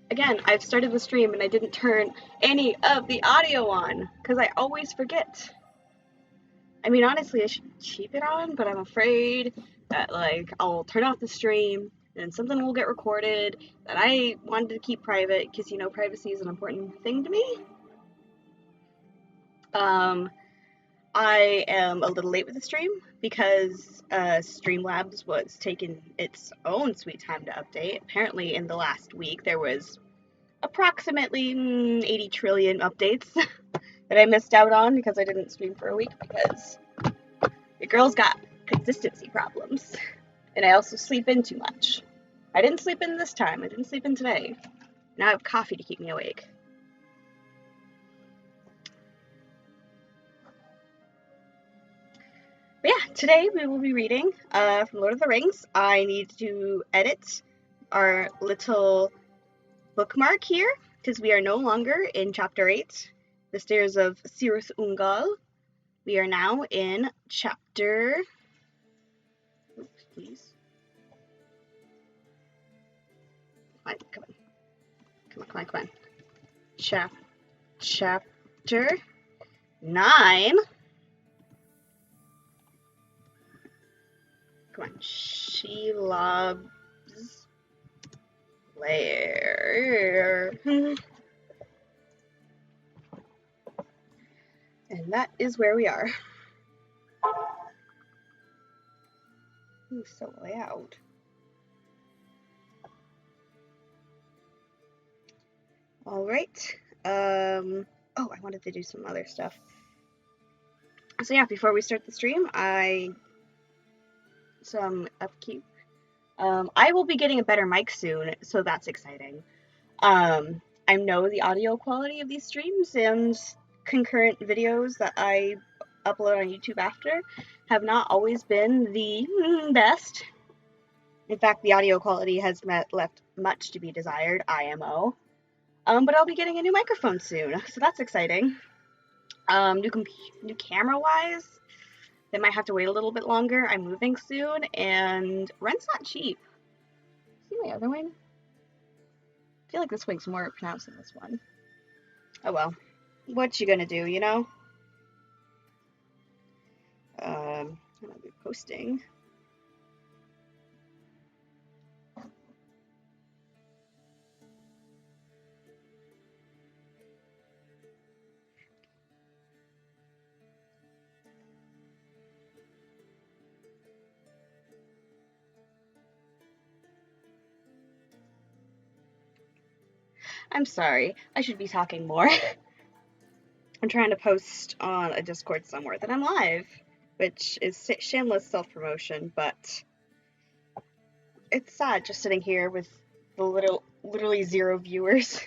Again, I've started the stream and I didn't turn any of the audio on because I always forget. I mean, honestly, I should keep it on, but I'm afraid that, like, I'll turn off the stream and something will get recorded that I wanted to keep private because, you know, privacy is an important thing to me. Um, I am a little late with the stream because Streamlabs was taking its own sweet time to update. Apparently, in the last week, there was approximately 80 trillion updates that I missed out on because I didn't stream for a week because your girl's got consistency problems. And I also sleep in too much. I didn't sleep in this time. I didn't sleep in today. Now I have coffee to keep me awake. But yeah, today we will be reading from Lord of the Rings. I need to edit our little bookmark here because we are no longer in chapter 8, the Stairs of Cirith Ungol. We are now in chapter... Oops, please. Come on. Chapter 9. Come on. Shelob's Lair. And that is where we are. Ooh, so loud. All right. Oh, I wanted to do some other stuff. So yeah, before we start the stream, some upkeep. I will be getting a better mic soon, so that's exciting. I know the audio quality of these streams and concurrent videos that I upload on YouTube after have not always been the best. In fact, the audio quality has left much to be desired, IMO. But I'll be getting a new microphone soon, so that's exciting. New camera-wise, they might have to wait a little bit longer. I'm moving soon, and rent's not cheap. See my other wing? I feel like this wing's more pronounced than this one. Oh well. What you gonna do, you know? I'll be posting. I'm sorry. I should be talking more. I'm trying to post on a Discord somewhere that I'm live, which is shameless self-promotion, but it's sad just sitting here with the literally 0 viewers.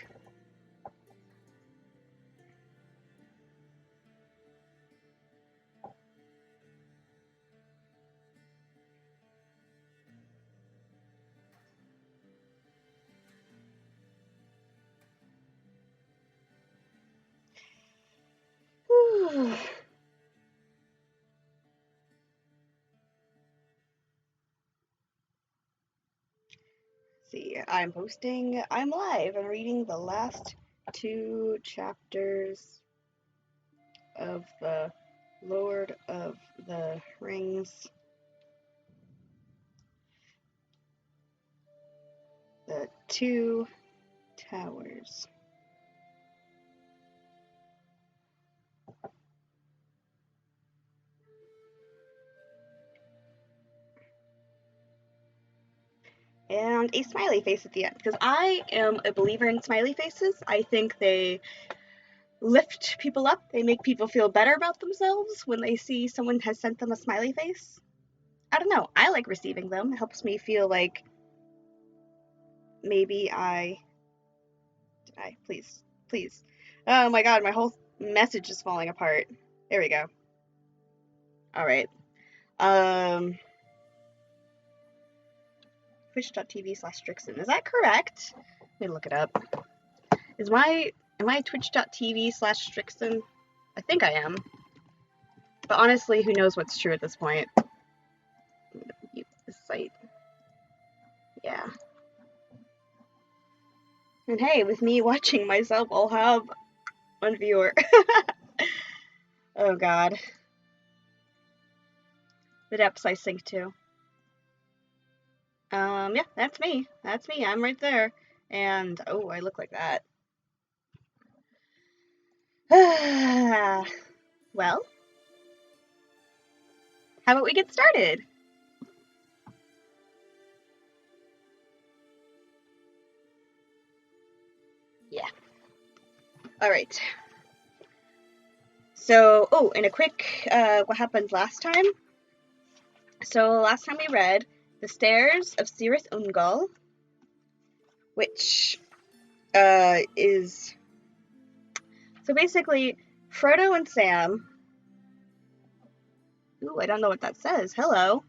See, I'm posting, I'm live, I'm reading the last 2 chapters of the Lord of the Rings. The 2 Towers. And a smiley face at the end, because I am a believer in smiley faces. I think they lift people up. They make people feel better about themselves when they see someone has sent them a smiley face. I don't know. I like receiving them. It helps me feel like maybe please. Oh my god, my whole message is falling apart. There we go. All right. Twitch.tv/Strikxen. Is that correct? Let me look it up. Am I twitch.tv/Strikxen? I think I am. But honestly, who knows what's true at this point? I'm gonna mute this site. Yeah. And hey, with me watching myself, I'll have one viewer. Oh god. The depths I sink to. Yeah, that's me. That's me. I'm right there. And, oh, I look like that. Well, how about we get started? Yeah. Alright. So, oh, and a quick, what happened last time? So, last time we read The Stairs of Cirith Ungol, which, is... So basically, Frodo and Sam... Ooh, I don't know what that says. Hello.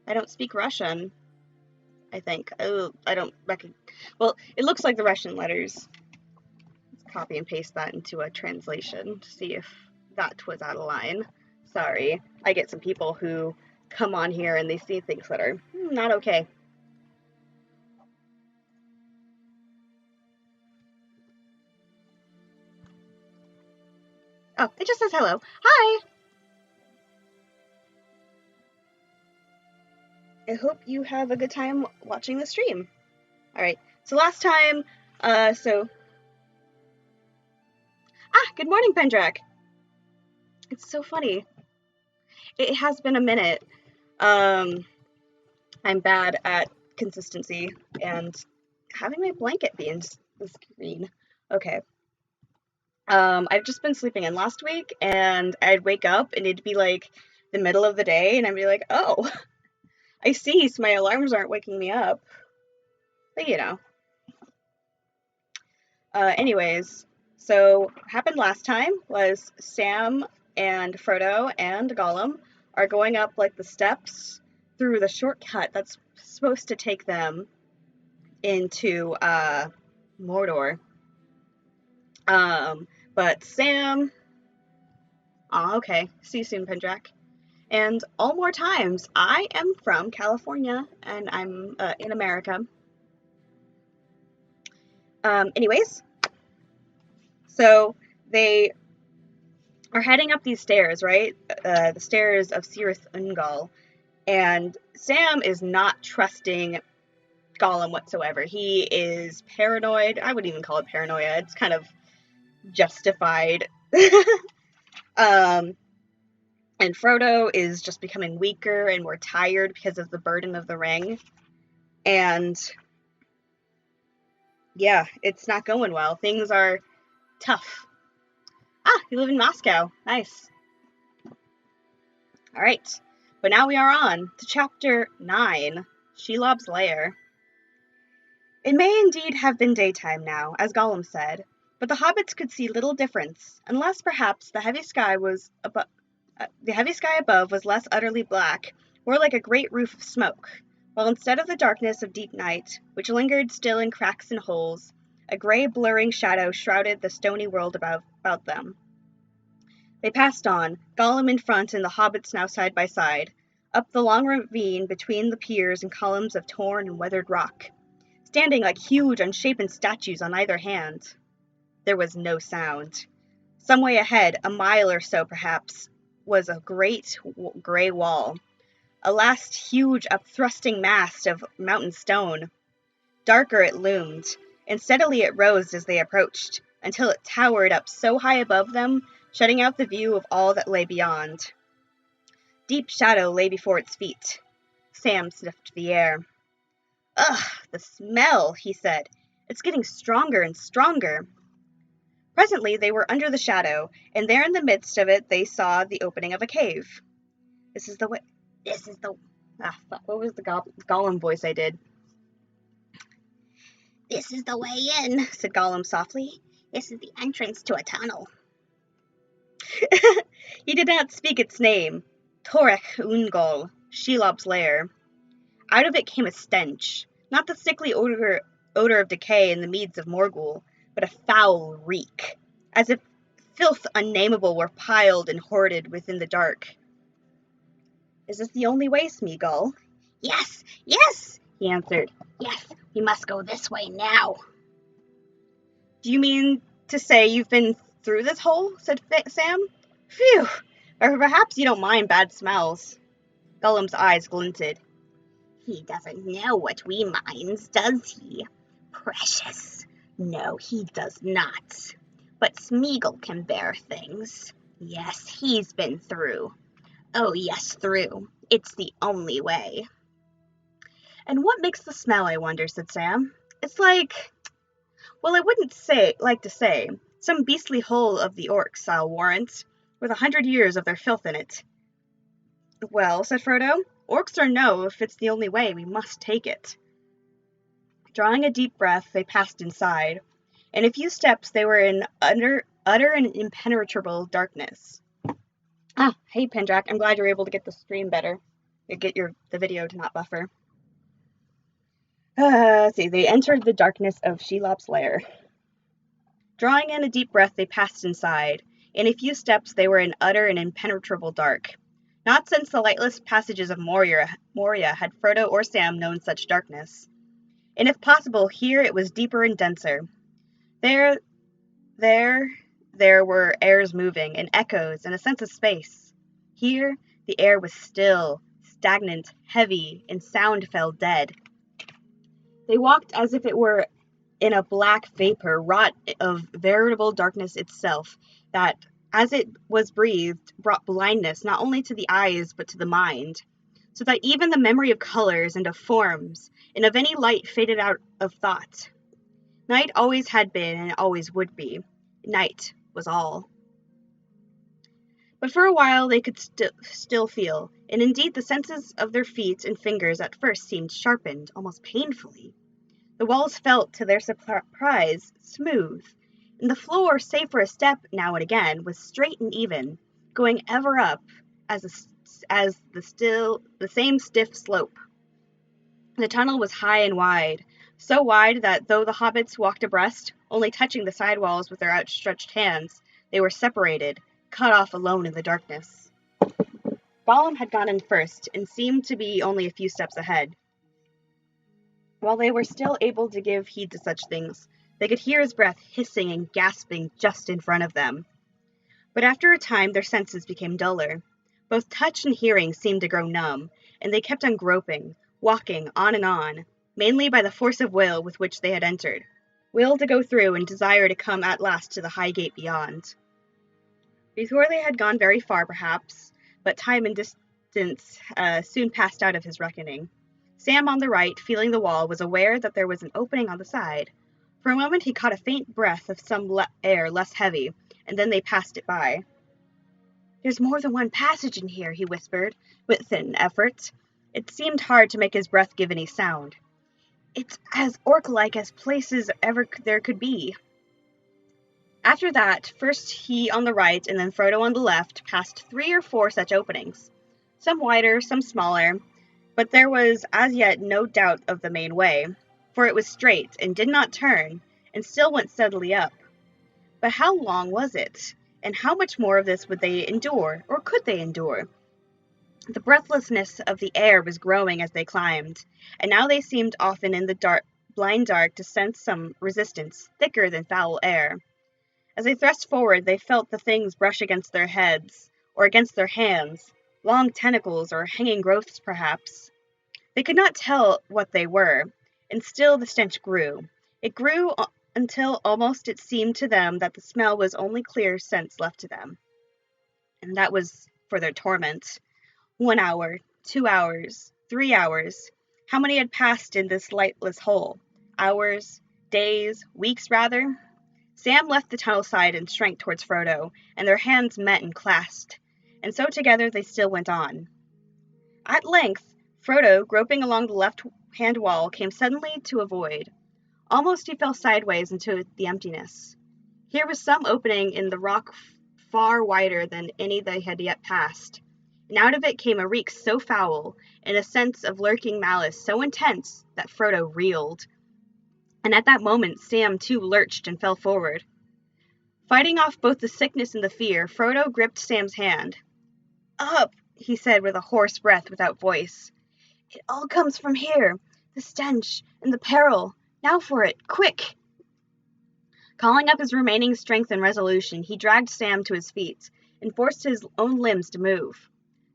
I don't speak Russian, I think. Oh, I don't recognize... Well, it looks like the Russian letters. Let's copy and paste that into a translation to see if that was out of line. Sorry. I get some people who come on here and they see things that are not okay. Oh, it just says hello. Hi! I hope you have a good time watching the stream. Alright, so last time, good morning, Pendrak! It's so funny. It has been a minute. I'm bad at consistency, and having my blanket be in the screen. Okay. I've just been sleeping in last week, and I'd wake up, and it'd be like the middle of the day, and I'd be like, oh, I see, so my alarms aren't waking me up. But, you know. Anyways, so what happened last time was Sam and Frodo and Gollum are going up, like, the steps through the shortcut that's supposed to take them into, Mordor. But Sam... Aw, okay. See you soon, Pendrak. And all more times, I am from California, and I'm in America. Anyways, so they are heading up these stairs, right? The stairs of Cirith Ungol. And Sam is not trusting Gollum whatsoever. He is paranoid. I wouldn't even call it paranoia. It's kind of justified. And Frodo is just becoming weaker and more tired because of the burden of the ring. And yeah, it's not going well. Things are tough. Ah, you live in Moscow. Nice. All right. But now we are on to chapter 9, Shelob's Lair. It may indeed have been daytime now, as Gollum said, but the hobbits could see little difference, unless perhaps the heavy sky above was less utterly black, more like a great roof of smoke, while instead of the darkness of deep night, which lingered still in cracks and holes, a grey blurring shadow shrouded the stony world about them. They passed on, Gollum in front and the hobbits now side by side, up the long ravine between the piers and columns of torn and weathered rock, standing like huge unshapen statues on either hand. There was no sound. Some way ahead, a mile or so perhaps, was a great grey wall, a last huge upthrusting mass of mountain stone. Darker it loomed, and steadily it rose as they approached, until it towered up so high above them, shutting out the view of all that lay beyond. Deep shadow lay before its feet. Sam sniffed the air. Ugh, the smell, he said. It's getting stronger and stronger. Presently they were under the shadow, and there in the midst of it they saw the opening of a cave. This is the way... what was the Gollum voice I did? This is the way in, said Gollum softly. This is the entrance to a tunnel. He did not speak its name. Torech Ungol, Shelob's lair. Out of it came a stench, not the sickly odor of decay in the meads of Morgul, but a foul reek, as if filth unnameable were piled and hoarded within the dark. Is this the only way, Smeagol? Yes, yes, he answered. Yes, we must go this way now. Do you mean to say you've been through this hole? Said Sam. Phew! Or perhaps you don't mind bad smells. Gollum's eyes glinted. He doesn't know what we minds, does he? Precious. No, he does not. But Smeagol can bear things. Yes, he's been through. Oh, yes, through. It's the only way. And what makes the smell, I wonder, said Sam. It's like, well, I wouldn't like to say, some beastly hole of the orcs, I'll warrant, with 100 years of their filth in it. Well, said Frodo, orcs or no, if it's the only way, we must take it. Drawing a deep breath, they passed inside. In a few steps, they were in utter and impenetrable darkness. Ah, hey, Pendrack, I'm glad you're able to get the stream better. Get the video to not buffer. Let's see, they entered the darkness of Shelob's lair. Drawing in a deep breath, they passed inside. In a few steps, they were in utter and impenetrable dark. Not since the lightless passages of Moria had Frodo or Sam known such darkness. And if possible, here it was deeper and denser. There were airs moving, and echoes, and a sense of space. Here, the air was still, stagnant, heavy, and sound fell dead. They walked as if it were in a black vapor wrought of veritable darkness itself, that, as it was breathed, brought blindness not only to the eyes but to the mind, so that even the memory of colors and of forms and of any light faded out of thought. Night always had been and always would be. Night was all. But for a while they could still feel, and indeed the senses of their feet and fingers at first seemed sharpened, almost painfully. The walls felt, to their surprise, smooth, and the floor, save for a step now and again, was straight and even, going ever up as the same stiff slope. The tunnel was high and wide, so wide that though the hobbits walked abreast, only touching the side walls with their outstretched hands, they were separated, cut off alone in the darkness. Gollum had gone in first, and seemed to be only a few steps ahead. While they were still able to give heed to such things, they could hear his breath hissing and gasping just in front of them. But after a time their senses became duller. Both touch and hearing seemed to grow numb, and they kept on groping, walking on and on, mainly by the force of will with which they had entered. Will to go through and desire to come at last to the high gate beyond. Before they had gone very far, perhaps, but time and distance soon passed out of his reckoning. Sam on the right, feeling the wall, was aware that there was an opening on the side. For a moment he caught a faint breath of some air less heavy, and then they passed it by. There's more than one passage in here, he whispered, with an effort. It seemed hard to make his breath give any sound. It's as orc-like as places ever there could be. After that, first he on the right and then Frodo on the left passed 3 or 4 such openings, some wider, some smaller, but there was as yet no doubt of the main way, for it was straight and did not turn, and still went steadily up. But how long was it? And how much more of this would they endure, or could they endure? The breathlessness of the air was growing as they climbed, and now they seemed often in the blind dark to sense some resistance, thicker than foul air. As they thrust forward, they felt the things brush against their heads, or against their hands, long tentacles or hanging growths, perhaps. They could not tell what they were, and still the stench grew. It grew until almost it seemed to them that the smell was only clear sense left to them. And that was for their torment. 1 hour, 2 hours, 3 hours. How many had passed in this lightless hole? Hours, days, weeks rather? Sam left the tunnel side and shrank towards Frodo, and their hands met and clasped, and so together they still went on. At length, Frodo, groping along the left-hand wall, came suddenly to a void. Almost he fell sideways into the emptiness. Here was some opening in the rock far wider than any they had yet passed, and out of it came a reek so foul, and a sense of lurking malice so intense, that Frodo reeled. And at that moment Sam too lurched and fell forward. Fighting off both the sickness and the fear, Frodo gripped Sam's hand. Up, he said with a hoarse breath without voice. It all comes from here, the stench and the peril. Now for it, quick! Calling up his remaining strength and resolution, he dragged Sam to his feet and forced his own limbs to move.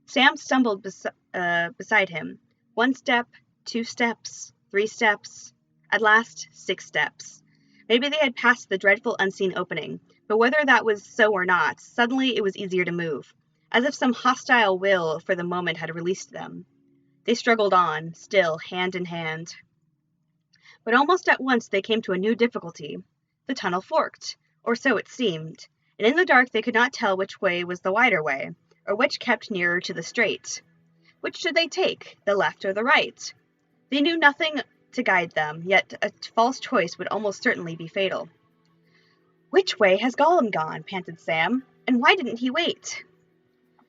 Sam stumbled beside him. 1 step, 2 steps, 3 steps, at last 6 steps. Maybe they had passed the dreadful unseen opening, but whether that was so or not, suddenly it was easier to move, as if some hostile will for the moment had released them. They struggled on, still, hand in hand. But almost at once they came to a new difficulty. The tunnel forked, or so it seemed, and in the dark they could not tell which way was the wider way, or which kept nearer to the straight. Which should they take, the left or the right? They knew nothing to guide them, yet a false choice would almost certainly be fatal. "Which way has Gollum gone?" panted Sam, "and why didn't he wait?"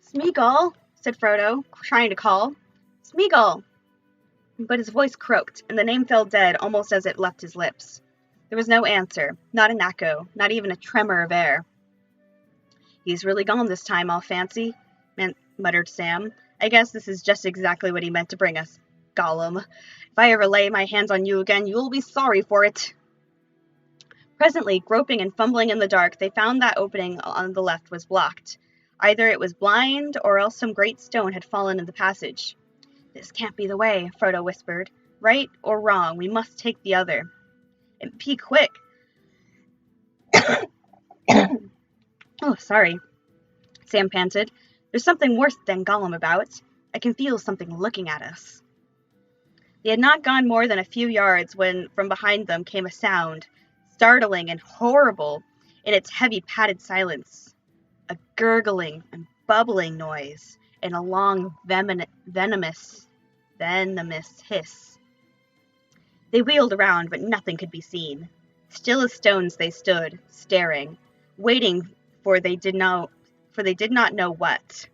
"Smeagol," said Frodo, trying to call. "Smeagol!" But his voice croaked, and the name fell dead almost as it left his lips. There was no answer, not an echo, not even a tremor of air. "He's really gone this time, I'll fancy," muttered Sam. "I guess this is just exactly what he meant to bring us. Gollum, if I ever lay my hands on you again, you'll be sorry for it." Presently, groping and fumbling in the dark, they found that opening on the left was blocked. Either it was blind, or else some great stone had fallen in the passage. "This can't be the way," Frodo whispered. "Right or wrong, we must take the other. And be quick." "Oh, sorry," Sam panted. "There's something worse than Gollum about. I can feel something looking at us." They had not gone more than a few yards when from behind them came a sound, startling and horrible in its heavy padded silence. A gurgling and bubbling noise, and a long venomous hiss. They wheeled around, but nothing could be seen. Still as stones they stood, staring, waiting for they did not know what.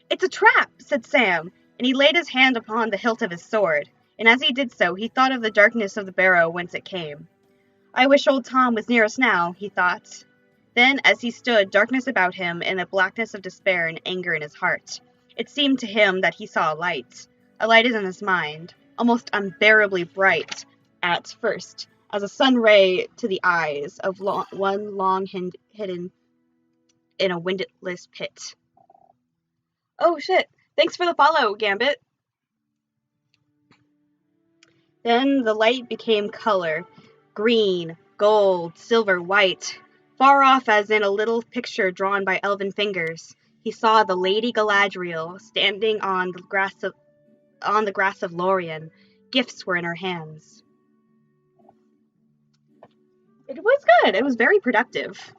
"It's a trap," said Sam, and he laid his hand upon the hilt of his sword, and as he did so, he thought of the darkness of the barrow whence it came. "I wish old Tom was near us now," he thought. Then, as he stood, darkness about him, and a blackness of despair and anger in his heart, it seemed to him that he saw a light in his mind, almost unbearably bright at first, as a sun ray to the eyes of one long hidden in a windless pit. "Oh shit, thanks for the follow, Gambit." Then the light became color, green, gold, silver, white. Far off, as in a little picture drawn by elven fingers, he saw the Lady Galadriel standing on the grass of Lorien. Gifts were in her hands. It was good. It was very productive.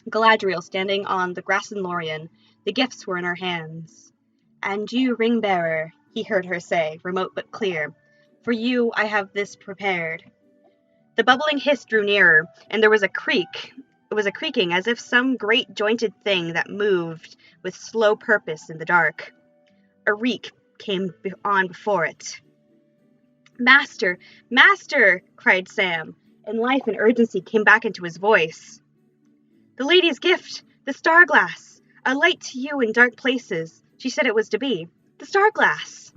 Galadriel standing on the grass in Lorien. The gifts were in her hands. "And you, ring-bearer," he heard her say, remote but clear, "for you I have this prepared." The bubbling hiss drew nearer, and there was a creak. It was a creaking as if some great jointed thing that moved with slow purpose in the dark. A reek came on before it. "Master! Master!" cried Sam, and life and urgency came back into his voice. "The lady's gift! The star-glass! A light to you in dark places. She said it was to be. The star-glass!"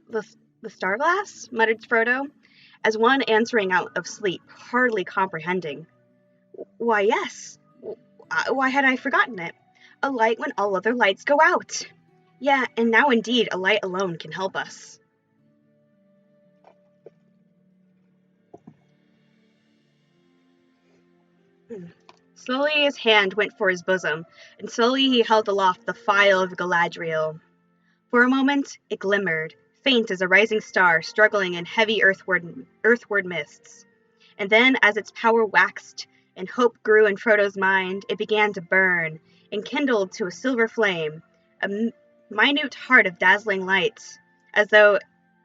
The star-glass?" muttered Frodo, as one answering out of sleep, hardly comprehending. "Why, yes. Why had I forgotten it? A light when all other lights go out. Yeah, and now indeed a light alone can help us." Slowly his hand went for his bosom, and slowly he held aloft the phial of Galadriel. For a moment it glimmered, faint as a rising star struggling in heavy earthward mists. And then, as its power waxed and hope grew in Frodo's mind, it began to burn, and kindled to a silver flame, a minute heart of dazzling light, as though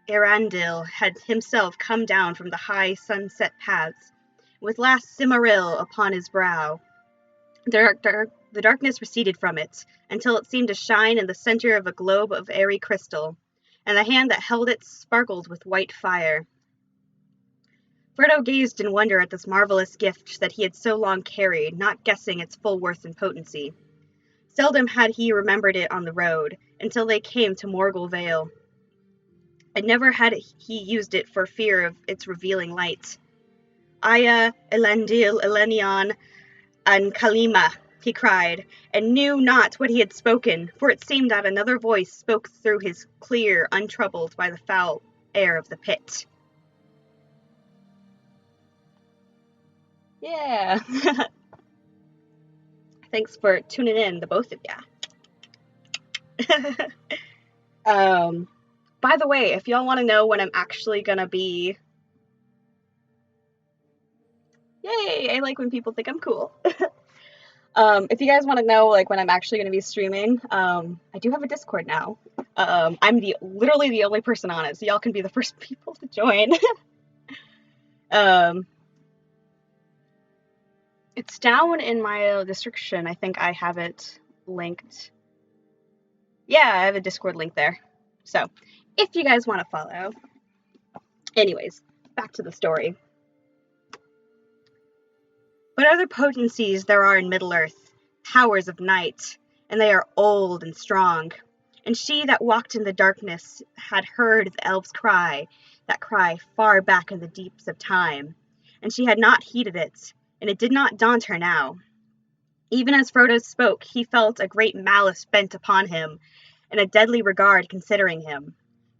Erandil had himself come down from the high sunset paths, with last Silmaril upon his brow. The darkness receded from it, until it seemed to shine in the center of a globe of airy crystal, and the hand that held it sparkled with white fire. Frodo gazed in wonder at this marvelous gift that he had so long carried, not guessing its full worth and potency. Seldom had he remembered it on the road, until they came to Morgul Vale, and never had he used it for fear of its revealing light. Aya, Elendil, Elenion, and Kalima, he cried, and knew not what he had spoken, for it seemed that another voice spoke through his clear, untroubled by the foul air of the pit. Yeah. Thanks for tuning in, the both of ya. By the way, if y'all want to know when I'm actually gonna be... Yay! I like when people think I'm cool. If you guys want to know like when I'm actually going to be streaming, I do have a Discord now. I'm literally the only person on it, so y'all can be the first people to join. It's down in my description. I think I have it linked. Yeah, I have a Discord link there. So, if you guys want to follow. Anyways, back to the story. But other potencies there are in Middle-earth, powers of night, and they are old and strong. And she that walked in the darkness had heard the elves cry, that cry far back in the deeps of time, and she had not heeded it, and it did not daunt her now. Even as Frodo spoke, he felt a great malice bent upon him, and a deadly regard considering him.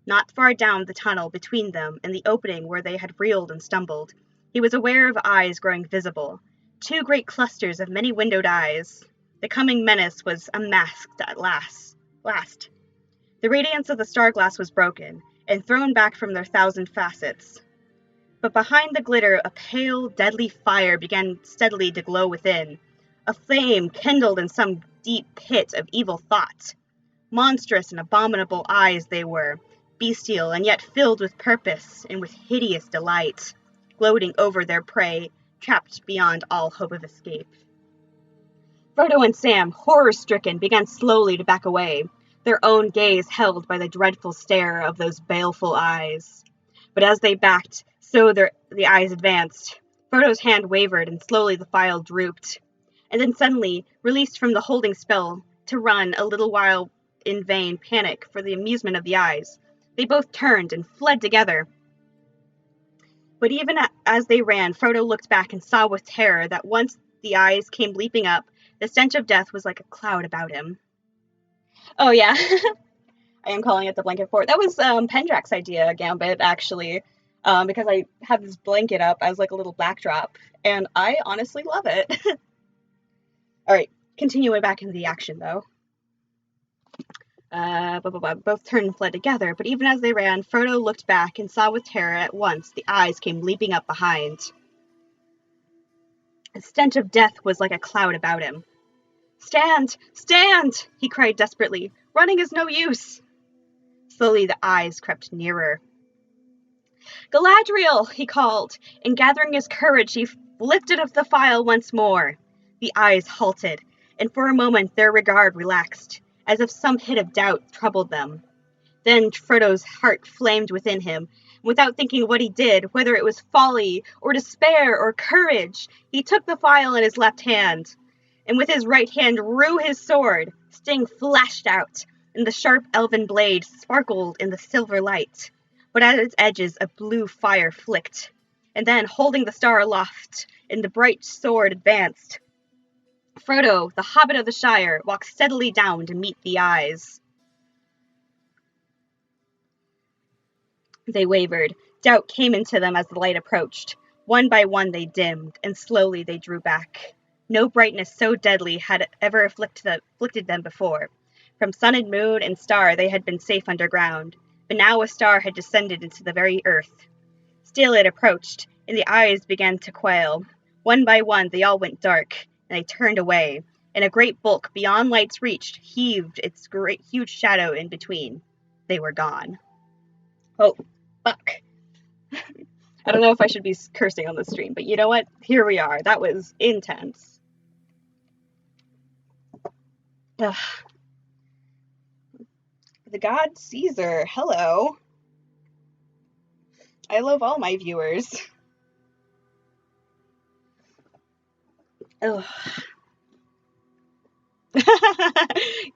Not far down the tunnel between them, in the opening where they had reeled and stumbled, he was aware of eyes growing visible, 2 great clusters of many-windowed eyes. The coming menace was unmasked at last. The radiance of the star-glass was broken, and thrown back from their 1,000 facets. But behind the glitter a pale, deadly fire began steadily to glow within, a flame kindled in some deep pit of evil thought. Monstrous and abominable eyes they were, bestial and yet filled with purpose and with hideous delight, gloating over their prey, trapped beyond all hope of escape. Frodo and Sam, horror-stricken, began slowly to back away, their own gaze held by the dreadful stare of those baleful eyes. But as they backed, so the eyes advanced. Frodo's hand wavered, and slowly the file drooped. And then suddenly, released from the holding spell, to run a little while in vain panic for the amusement of the eyes, they both turned and fled together. But even as they ran, Frodo looked back and saw with terror that once the eyes came leaping up, the stench of death was like a cloud about him. Oh yeah, I am calling it the blanket fort. That was Pendrak's idea, Gambit, actually, because I have this blanket up as like a little backdrop, and I honestly love it. Alright, continuing back into the action, though. Both turned and fled together, but even as they ran, Frodo looked back and saw with terror at once the eyes came leaping up behind. The stench of death was like a cloud about him. "Stand! Stand!" he cried desperately. "Running is no use." Slowly the eyes crept nearer. "Galadriel!" he called, and gathering his courage, he lifted up the file once more. The eyes halted, and for a moment their regard relaxed, as if some hint of doubt troubled them. Then Frodo's heart flamed within him. Without thinking what he did, whether it was folly, or despair, or courage, he took the file in his left hand, and with his right hand drew his sword. Sting flashed out, and the sharp elven blade sparkled in the silver light. But at its edges a blue fire flicked, and then, holding the star aloft, and the bright sword advanced, Frodo, the Hobbit of the Shire, walked steadily down to meet the eyes. They wavered. Doubt came into them as the light approached. One by one they dimmed, and slowly they drew back. No brightness so deadly had ever afflicted them before. From sun and moon and star they had been safe underground, but now a star had descended into the very earth. Still it approached, and the eyes began to quail. One by one they all went dark, and they turned away, and a great bulk beyond light's reach heaved its great huge shadow in between. They were gone. Oh, fuck. I don't know if I should be cursing on the stream, but you know what? Here we are. That was intense. Ugh. The god Caesar, hello. I love all my viewers. Ugh.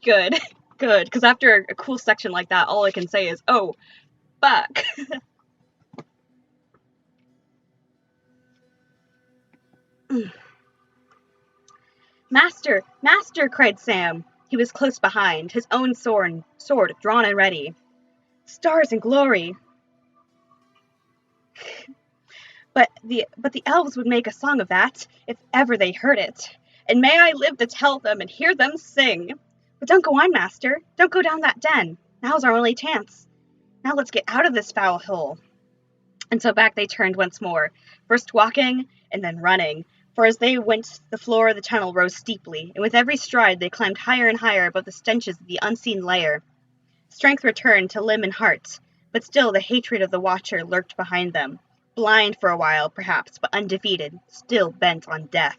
Good, because after a cool section like that, all I can say is, oh, fuck. Master! Master! Cried Sam. He was close behind, his own sword drawn and ready. Stars and glory! But the elves would make a song of that, if ever they heard it. And may I live to tell them and hear them sing. But don't go on, master. Don't go down that den. Now's our only chance. Now let's get out of this foul hole. And so back they turned once more, first walking and then running. For as they went, the floor of the tunnel rose steeply, and with every stride they climbed higher and higher above the stenches of the unseen lair. Strength returned to limb and heart, but still the hatred of the Watcher lurked behind them, blind for a while, perhaps, but undefeated, still bent on death.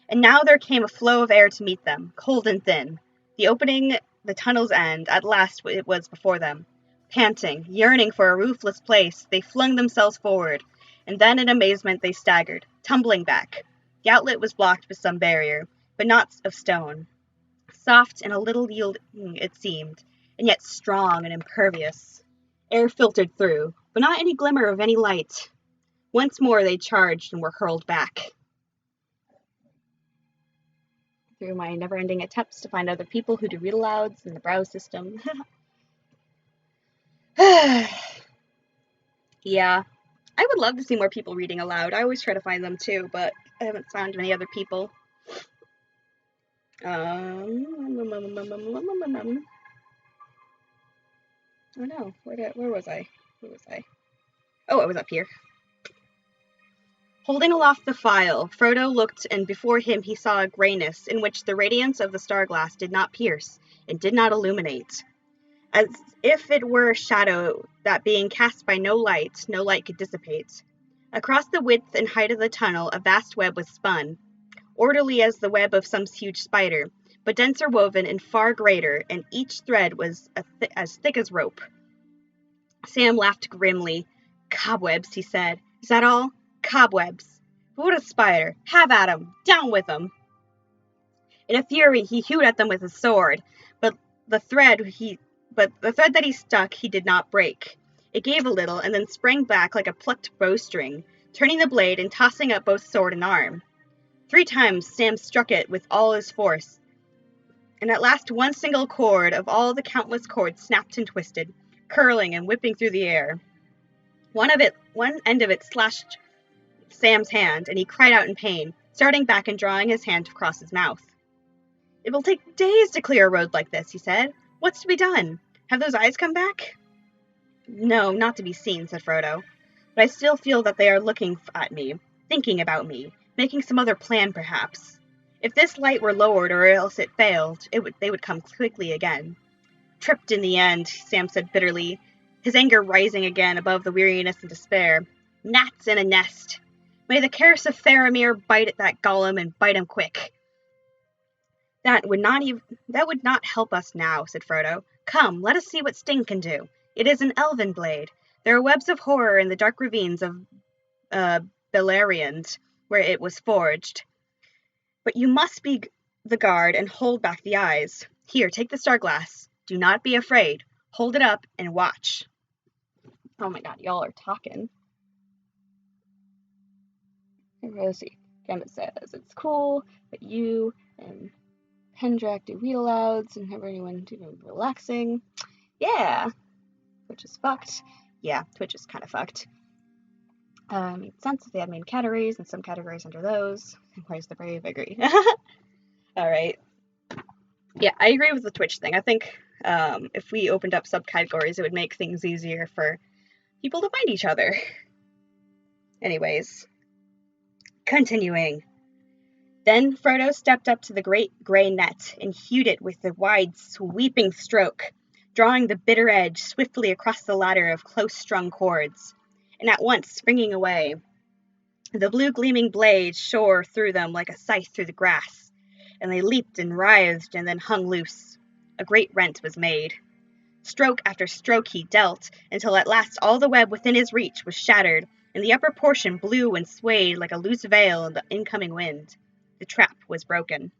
And now there came a flow of air to meet them, cold and thin. The opening, the tunnel's end, at last it was before them. Panting, yearning for a roofless place, they flung themselves forward, and then in amazement they staggered, tumbling back. The outlet was blocked with some barrier, but not of stone. Soft and a little yielding it seemed, and yet strong and impervious. Air filtered through, but not any glimmer of any light. Once more they charged and were hurled back. Through my never-ending attempts to find other people who do read-alouds in the browse system. Yeah, I would love to see more people reading aloud. I always try to find them too, but I haven't found many other people. Oh no, where was I? Oh, I was up here. Holding aloft the phial, Frodo looked, and before him he saw a grayness in which the radiance of the star-glass did not pierce and did not illuminate. As if it were a shadow that, being cast by no light could dissipate. Across the width and height of the tunnel a vast web was spun, orderly as the web of some huge spider, but denser woven and far greater, and each thread was as thick as rope. Sam laughed grimly. Cobwebs, he said. Is that all? Cobwebs. But what a spider! Have at 'em! Down with 'em! In a fury he hewed at them with his sword, but the thread that he stuck he did not break. It gave a little, and then sprang back like a plucked bowstring, turning the blade and tossing up both sword and arm. 3 times Sam struck it with all his force, and at last one single cord of all the countless cords snapped and twisted, curling and whipping through the air. One end of it slashed Sam's hand, and he cried out in pain, starting back and drawing his hand across his mouth. It will take days to clear a road like this, he said. What's to be done? Have those eyes come back? No, not to be seen, said Frodo. But I still feel that they are looking at me, thinking about me, making some other plan, perhaps. If this light were lowered or else it failed, they would come quickly again. Tripped in the end, Sam said bitterly, his anger rising again above the weariness and despair. Gnats in a nest. May the curse of Faramir bite at that Gollum and bite him quick. That would not help us now, said Frodo. Come, let us see what Sting can do. It is an elven blade. There are webs of horror in the dark ravines of Beleriand, where it was forged. But you must be the guard and hold back the eyes. Here, take the star-glass. Do not be afraid. Hold it up and watch. Oh my god, y'all are talking. Let's see. Again, it says it's cool, but you and Pendrak do read-alouds and have anyone do relaxing. Yeah. Twitch is fucked. Yeah, Twitch is kind of fucked. Makes sense if they had main categories and some categories under those. Where's the brave? I agree. Alright. Yeah, I agree with the Twitch thing. I think if we opened up subcategories, it would make things easier for people to find each other. Anyways. Continuing. Then Frodo stepped up to the great grey net and hewed it with a wide, sweeping stroke, drawing the bitter edge swiftly across the ladder of close-strung cords, and at once springing away. The blue gleaming blade shore through them like a scythe through the grass, and they leaped and writhed and then hung loose. A great rent was made. Stroke after stroke he dealt, until at last all the web within his reach was shattered, and the upper portion blew and swayed like a loose veil in the incoming wind. The trap was broken.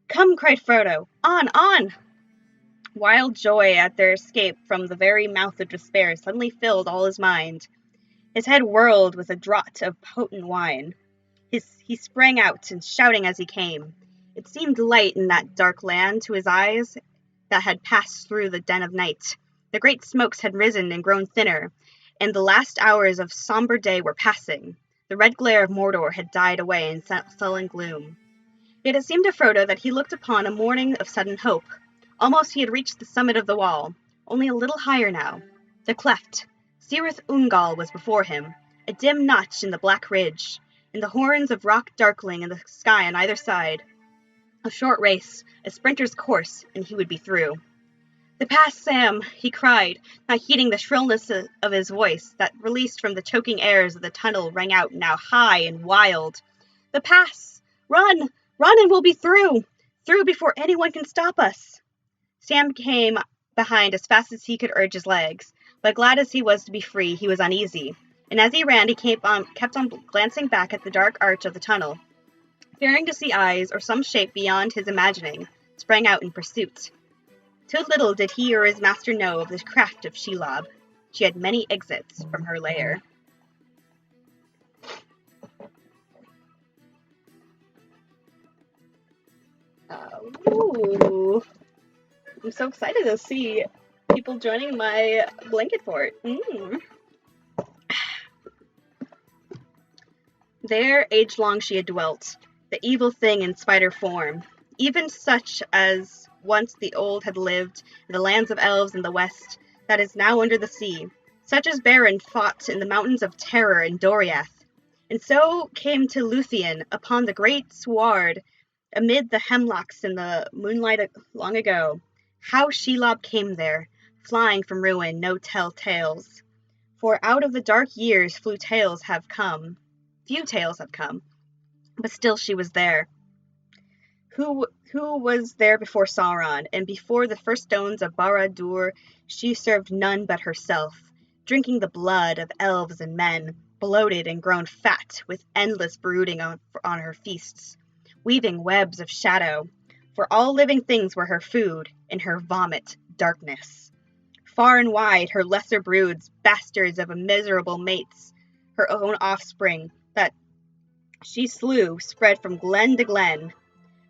Come, cried Frodo. On, on! Wild joy at their escape from the very mouth of despair suddenly filled all his mind. His head whirled with a draught of potent wine. He sprang out, and shouting as he came, It seemed light in that dark land to his eyes that had passed through the den of night. The great smokes had risen and grown thinner, and the last hours of sombre day were passing. The red glare of Mordor had died away in sullen gloom. Yet it seemed to Frodo that he looked upon a morning of sudden hope. Almost he had reached the summit of the wall, only a little higher now. The cleft, Cirith Ungol, was before him, a dim notch in the black ridge, and the horns of rock darkling in the sky on either side. A short race, a sprinter's course, and he would be through. "The pass, Sam!" he cried, not heeding the shrillness of his voice that, released from the choking airs of the tunnel, rang out now high and wild. "The pass! Run! Run and we'll be through! Through before anyone can stop us!" Sam came behind as fast as he could urge his legs, but glad as he was to be free, he was uneasy, and as he ran he kept on glancing back at the dark arch of the tunnel, fearing to see eyes or some shape beyond his imagining, sprang out in pursuit. Too little did he or his master know of the craft of Shelob. She had many exits from her lair. Ooh. I'm so excited to see people joining my blanket fort. There age-long she had dwelt, the evil thing in spider form, even such as once the old had lived in the lands of elves in the west, that is now under the sea, such as Beren fought in the mountains of terror in Doriath, and so came to Luthien upon the great sward amid the hemlocks in the moonlight long ago. How Shelob came there, flying from ruin, no tell tales. For out of the dark years few tales have come, but still she was there. Who was there before Sauron, and before the first stones of Barad-dûr she served none but herself, drinking the blood of elves and men, bloated and grown fat with endless brooding on her feasts, weaving webs of shadow, for all living things were her food, and her vomit darkness. Far and wide her lesser broods, bastards of immeasurable mates, her own offspring, that she slew, spread from glen to glen,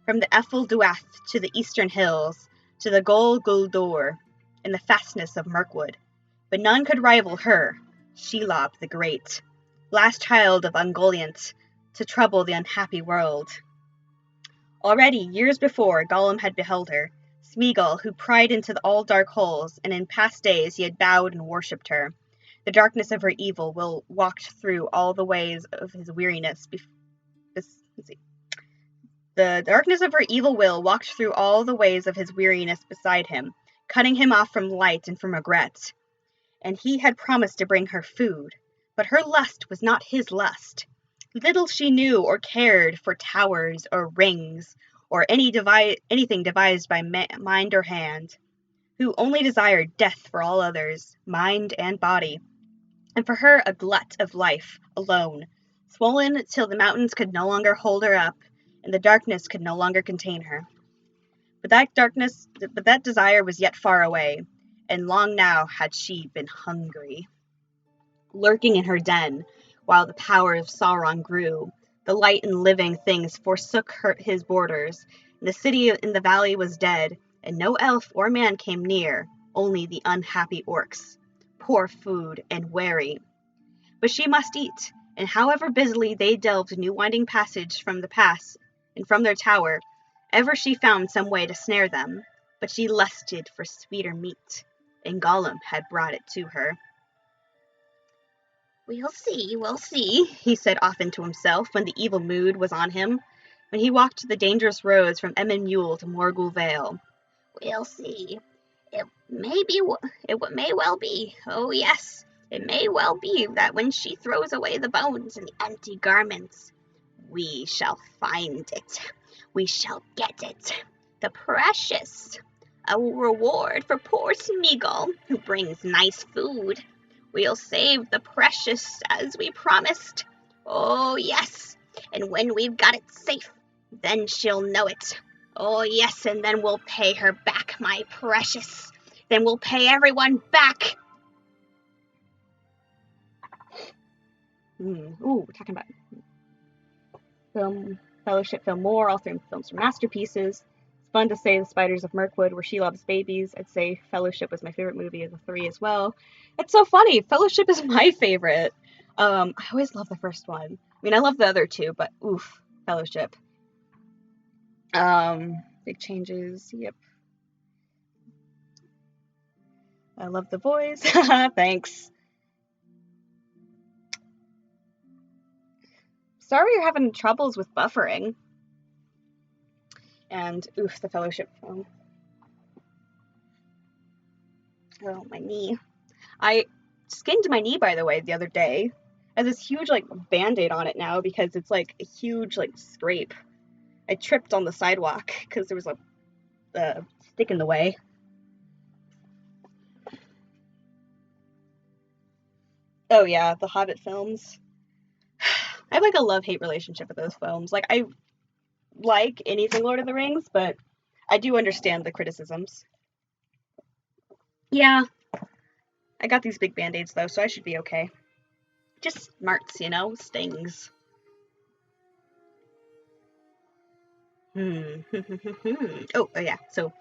from the Ethel Duath to the eastern hills, to the Gol Guldur, in the fastness of Mirkwood. But none could rival her, Shelob the Great, last child of Ungoliant, to trouble the unhappy world. Already, years before, Gollum had beheld her, Smeagol, who pried into all dark holes, and in past days he had bowed and worshipped her. The darkness of her evil will walked through all the ways of his weariness. The darkness of her evil will walked through all the ways of his weariness beside him, cutting him off from light and from regret. And he had promised to bring her food, but her lust was not his lust. Little she knew or cared for towers or rings, or anything devised by mind or hand, who only desired death for all others, mind and body, and for her a glut of life alone, swollen till the mountains could no longer hold her up, and the darkness could no longer contain her. But that desire was yet far away, and long now had she been hungry. Lurking in her den, while the power of Sauron grew, the light and living things forsook his borders, and the city in the valley was dead, and no elf or man came near, only the unhappy orcs, poor food and weary. But she must eat, and however busily they delved a new winding passage from the pass and from their tower, ever she found some way to snare them, but she lusted for sweeter meat, and Gollum had brought it to her. We'll see, he said often to himself when the evil mood was on him, when he walked the dangerous roads from Emyn Muil to Morgul Vale. We'll see. It may well be, oh yes, it may well be that when she throws away the bones and the empty garments, we shall find it. We shall get it. The precious. A reward for poor Smeagol, who brings nice food. We'll save the precious as we promised. Oh, yes. And when we've got it safe, then she'll know it. Oh, yes, and then we'll pay her back, my precious. Then we'll pay everyone back. We're talking about Fellowship film more. All three films are masterpieces. It's fun to say The Spiders of Mirkwood were Shelob's babies. I'd say Fellowship was my favorite movie of the three as well. It's so funny. Fellowship is my favorite. I always love the first one. I mean, I love the other two, but oof, Fellowship. Big changes. Yep. I love the voice. Thanks. Sorry you're having troubles with buffering. And oof, the Fellowship film. Oh, my knee. I skinned my knee, by the way, the other day. I have this huge, like, band-aid on it now because it's, like, a huge, like, scrape. I tripped on the sidewalk because there was a stick in the way. Oh, yeah, the Hobbit films. I have, like, a love-hate relationship with those films. Like, I like anything Lord of the Rings, but I do understand the criticisms. Yeah, I got these big band-aids, though, so I should be okay. Just smarts, you know? Stings. Oh, yeah, so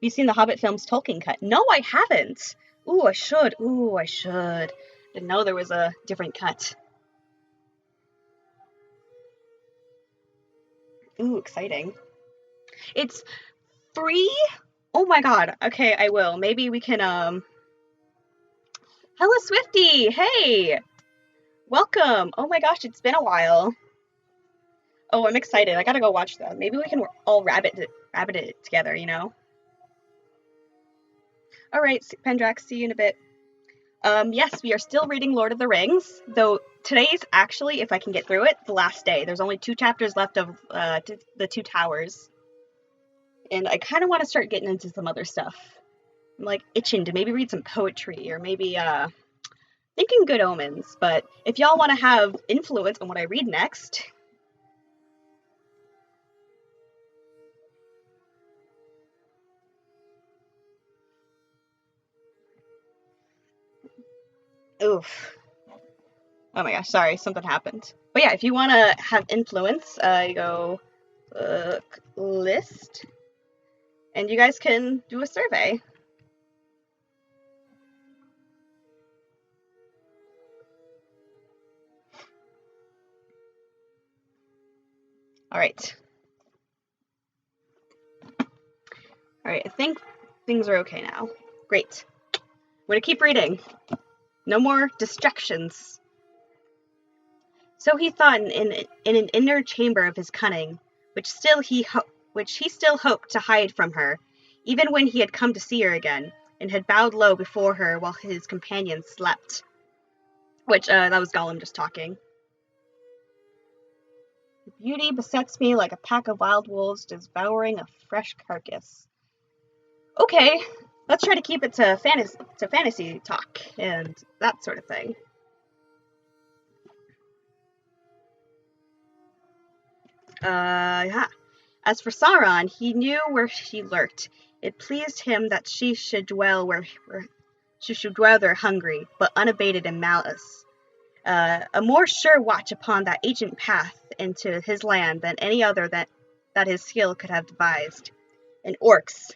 you seen the Hobbit films Tolkien cut? No, I haven't. Ooh, I should. Didn't know there was a different cut. Ooh, exciting. It's free? Oh my god. Okay, I will. Maybe we can, Hello, Swifty! Hey! Welcome! Oh my gosh, it's been a while. Oh, I'm excited. I gotta go watch that. Maybe we can all rabbit it together, you know? Alright, Pendrax, see you in a bit. Yes, we are still reading Lord of the Rings, though today's actually, if I can get through it, the last day. There's only 2 chapters left of the Two Towers. And I kind of want to start getting into some other stuff. I'm like itching to maybe read some poetry or maybe thinking Good Omens. But if y'all want to have influence on what I read next, oof. Oh my gosh, sorry, something happened. But yeah, if you want to have influence, you go list, and you guys can do a survey. All right. All right, I think things are okay now. Great. I'm gonna keep reading. No more distractions. So he thought in an inner chamber of his cunning, which he still hoped to hide from her, even when he had come to see her again, and had bowed low before her while his companions slept. Which, that was Gollum just talking. Beauty besets me like a pack of wild wolves devouring a fresh carcass. Okay, let's try to keep it to fantasy talk and that sort of thing. Yeah. As for Sauron, he knew where she lurked. It pleased him that she should dwell there hungry, but unabated in malice. A more sure watch upon that ancient path into his land than any other that his skill could have devised. And orcs.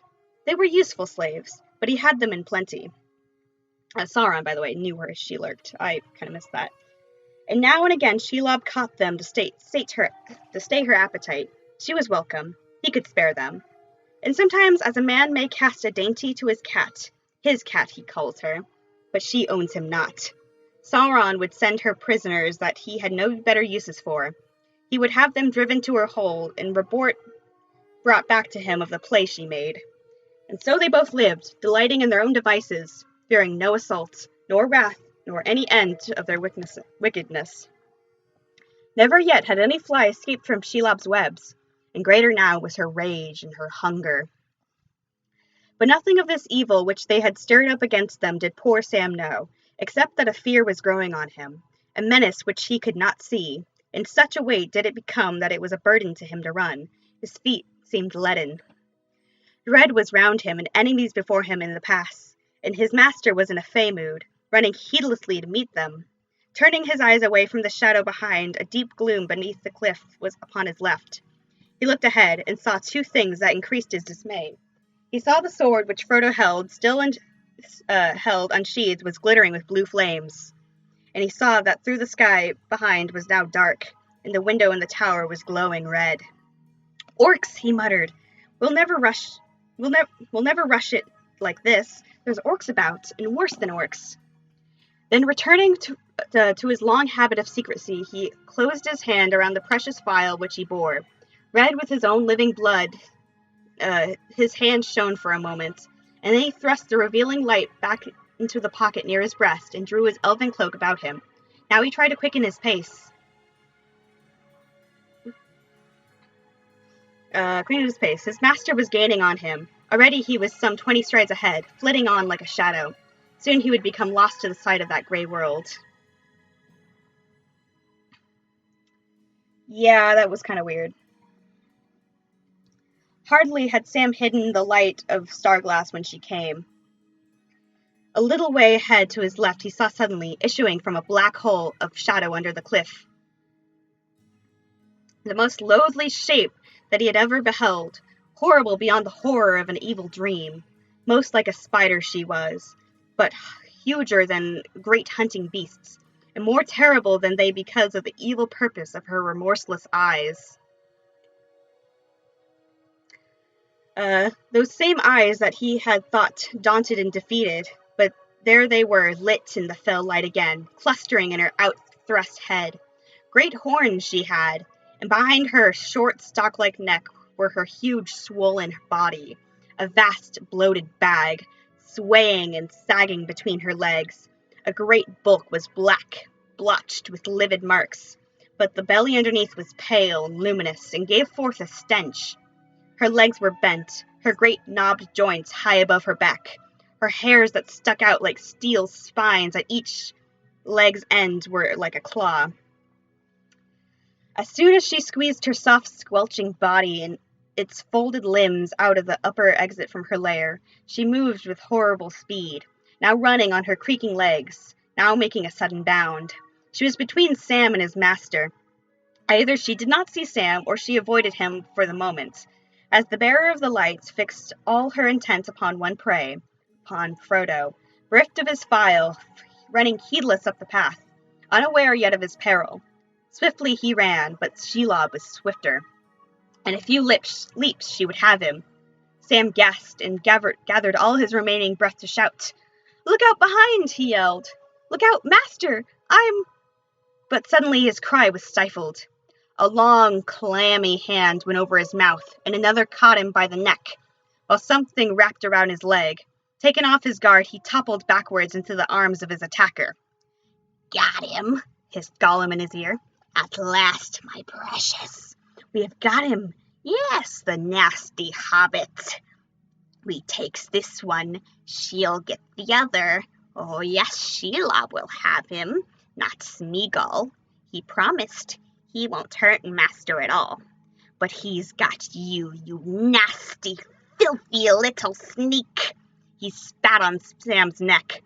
They were useful slaves, but he had them in plenty. Sauron, by the way, knew where she lurked. I kind of missed that. And now and again Shelob caught them to stay her appetite. She was welcome. He could spare them. And sometimes, as a man may cast a dainty to his cat he calls her, but she owns him not. Sauron would send her prisoners that he had no better uses for. He would have them driven to her hole, and report brought back to him of the play she made. And so they both lived, delighting in their own devices, fearing no assault, nor wrath, nor any end of their wickedness. Never yet had any fly escaped from Shelob's webs, and greater now was her rage and her hunger. But nothing of this evil which they had stirred up against them did poor Sam know, except that a fear was growing on him, a menace which he could not see. In such a weight did it become that it was a burden to him to run. His feet seemed leaden. Dread was round him, and enemies before him in the pass, and his master was in a fey mood, running heedlessly to meet them. Turning his eyes away from the shadow behind, a deep gloom beneath the cliff was upon his left. He looked ahead and saw two things that increased his dismay. He saw the sword which Frodo held, held unsheathed, was glittering with blue flames. And he saw that through the sky behind was now dark, and the window in the tower was glowing red. "Orcs," he muttered. "We'll never rush it like this. There's orcs about, and worse than orcs." Then, returning to his long habit of secrecy, he closed his hand around the precious phial which he bore. Red with his own living blood, his hand shone for a moment, and then he thrust the revealing light back into the pocket near his breast and drew his elven cloak about him. Now he tried to quicken his pace. His master was gaining on him. Already he was some 20 strides ahead, flitting on like a shadow. Soon he would become lost to the sight of that gray world. Yeah, that was kind of weird. Hardly had Sam hidden the light of Starglass when she came. A little way ahead to his left he saw suddenly, issuing from a black hole of shadow under the cliff, the most loathly shape that he had ever beheld, horrible beyond the horror of an evil dream. Most like a spider she was, but huger than great hunting beasts, and more terrible than they because of the evil purpose of her remorseless eyes. Those same eyes that he had thought daunted and defeated, but there they were, lit in the fell light again, clustering in her out-thrust head. Great horns she had, and behind her short, stalk-like neck were her huge, swollen body, a vast, bloated bag, swaying and sagging between her legs. A great bulk was black, blotched with livid marks, but the belly underneath was pale and luminous, and gave forth a stench. Her legs were bent, her great knobbed joints high above her back. Her hairs that stuck out like steel spines at each leg's end were like a claw. As soon as she squeezed her soft, squelching body and its folded limbs out of the upper exit from her lair, she moved with horrible speed, now running on her creaking legs, now making a sudden bound. She was between Sam and his master. Either she did not see Sam, or she avoided him for the moment, as the bearer of the lights fixed all her intent upon one prey, upon Frodo, bereft of his phial, running heedless up the path, unaware yet of his peril. Swiftly he ran, but Shelob was swifter. In a few leaps she would have him. Sam gasped and gathered all his remaining breath to shout. "Look out behind!" he yelled. "Look out, master! But suddenly his cry was stifled. A long, clammy hand went over his mouth, and another caught him by the neck, while something wrapped around his leg. Taken off his guard, he toppled backwards into the arms of his attacker. "Got him," hissed Gollum in his ear. "At last, my precious. We have got him. Yes, the nasty hobbit. We takes this one, she'll get the other. Oh, yes, Shelob will have him, not Smeagol. He promised. He won't hurt master at all. But he's got you, you nasty, filthy little sneak." He spat on Sam's neck.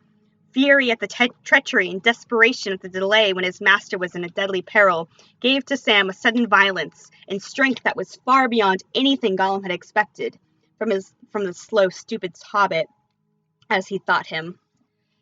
Fury at the treachery and desperation at the delay when his master was in a deadly peril gave to Sam a sudden violence and strength that was far beyond anything Gollum had expected from the slow, stupid hobbit, as he thought him.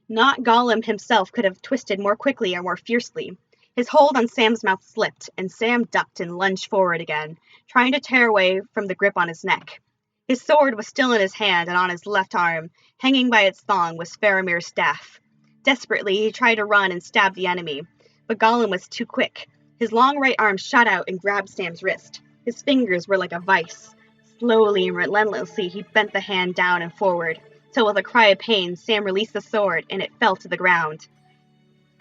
Not Gollum himself could have twisted more quickly or more fiercely. His hold on Sam's mouth slipped, and Sam ducked and lunged forward again, trying to tear away from the grip on his neck. His sword was still in his hand, and on his left arm, hanging by its thong, was Faramir's staff. Desperately, he tried to run and stab the enemy, but Gollum was too quick. His long right arm shot out and grabbed Sam's wrist. His fingers were like a vice. Slowly and relentlessly, he bent the hand down and forward, till with a cry of pain, Sam released the sword, and it fell to the ground.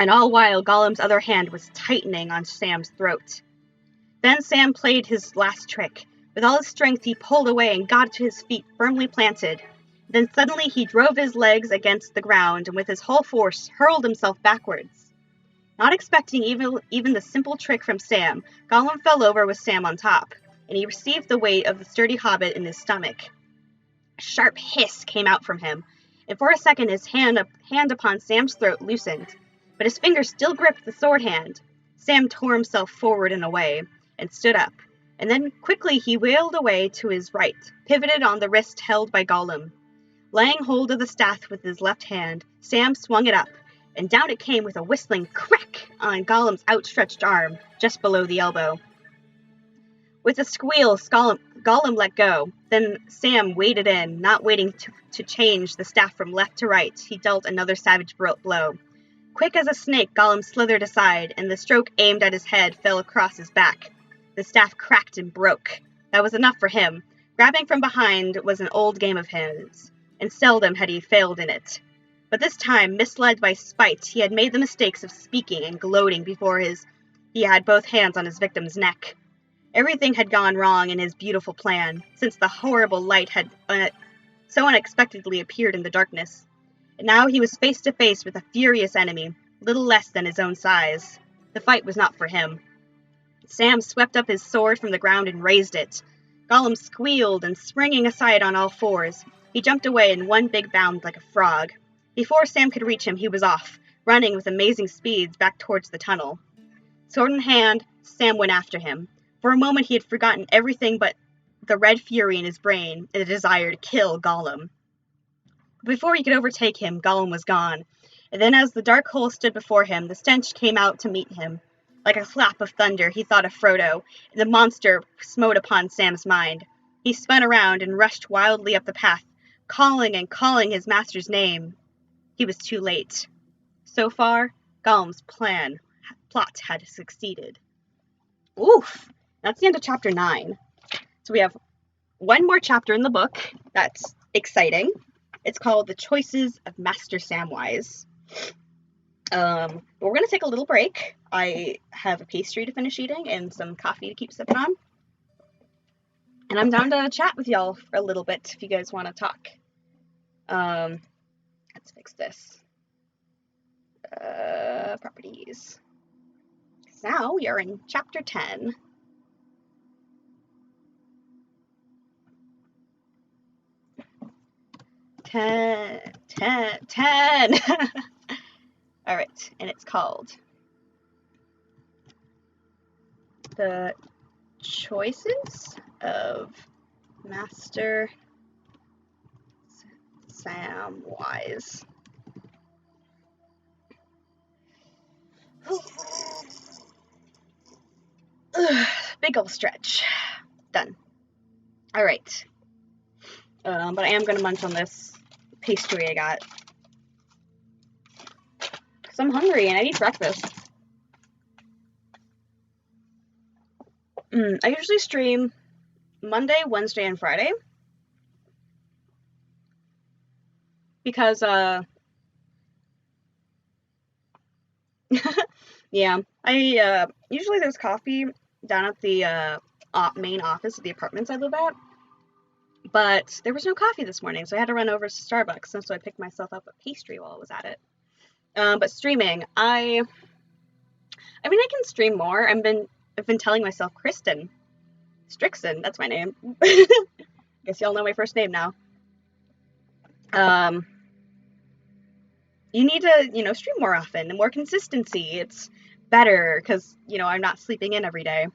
And all while Gollum's other hand was tightening on Sam's throat. Then Sam played his last trick. With all his strength he pulled away and got to his feet firmly planted. Then suddenly he drove his legs against the ground and with his whole force hurled himself backwards. Not expecting even the simple trick from Sam, Gollum fell over with Sam on top, and he received the weight of the sturdy hobbit in his stomach. A sharp hiss came out from him, and for a second his hand upon Sam's throat loosened. but his fingers still gripped the sword hand. Sam tore himself forward and away, and stood up, and then quickly he wheeled away to his right, pivoted on the wrist held by Gollum. Laying hold of the staff with his left hand, Sam swung it up, and down it came with a whistling crack on Gollum's outstretched arm, just below the elbow. With a squeal, Gollum let go. Then Sam waded in, not waiting to change the staff from left to right. He dealt another savage blow. Quick as a snake, Gollum slithered aside, and the stroke aimed at his head fell across his back. The staff cracked and broke. That was enough for him. Grabbing from behind was an old game of his, and seldom had he failed in it. But this time, misled by spite, he had made the mistakes of speaking and gloating before he had both hands on his victim's neck. Everything had gone wrong in his beautiful plan, since the horrible light had so unexpectedly appeared in the darkness. And now he was face to face with a furious enemy, little less than his own size. The fight was not for him. Sam swept up his sword from the ground and raised it. Gollum squealed, and springing aside on all fours, he jumped away in one big bound like a frog. Before Sam could reach him, he was off, running with amazing speeds back towards the tunnel. Sword in hand, Sam went after him. For a moment he had forgotten everything but the red fury in his brain and the desire to kill Gollum. Before he could overtake him, Gollum was gone, and then as the dark hole stood before him, the stench came out to meet him. Like a clap of thunder, he thought of Frodo, and the monster smote upon Sam's mind. He spun around and rushed wildly up the path, calling and calling his master's name. He was too late. So far, Gollum's plot had succeeded. Oof! That's the end of chapter 9. So we have one more chapter in the book. That's exciting. It's called The Choices of Master Samwise. But we're going to take a little break. I have a pastry to finish eating and some coffee to keep sipping on. And I'm down to chat with y'all for a little bit if you guys want to talk. Let's fix this. Properties. Now you're in chapter 10. Ten. All right, and it's called The Choices of Master Samwise. Big ol' stretch. Done. All right. But I am going to munch on this pastry I got. Because I'm hungry and I need breakfast. I usually stream Monday, Wednesday, and Friday. Because, yeah, I, usually there's coffee down at the, main office of the apartments I live at. But there was no coffee this morning, so I had to run over to Starbucks, and so I picked myself up a pastry while I was at it. But streaming, I mean, I can stream more. I've been telling myself Kristen. Strikxen, that's my name. Guess y'all know my first name now. You need to, stream more often and more consistency. It's better because, I'm not sleeping in every day.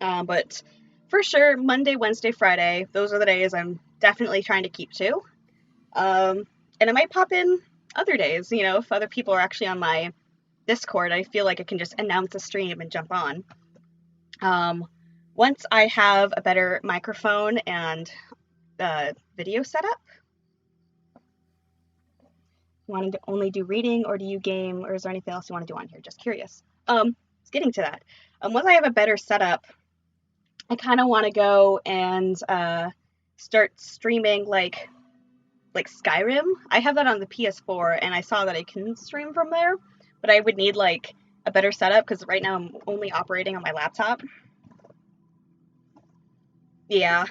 But for sure, Monday, Wednesday, Friday, those are the days I'm definitely trying to keep to. And I might pop in other days, if other people are actually on my Discord, I feel like I can just announce a stream and jump on. Once I have a better microphone and video setup. You want to only do reading, or do you game, or is there anything else you want to do on here? Just curious. It's getting to that. Once I have a better setup, I kind of want to go and start streaming like Skyrim. I have that on the PS4, and I saw that I can stream from there, but I would need like a better setup because right now I'm only operating on my laptop. Yeah,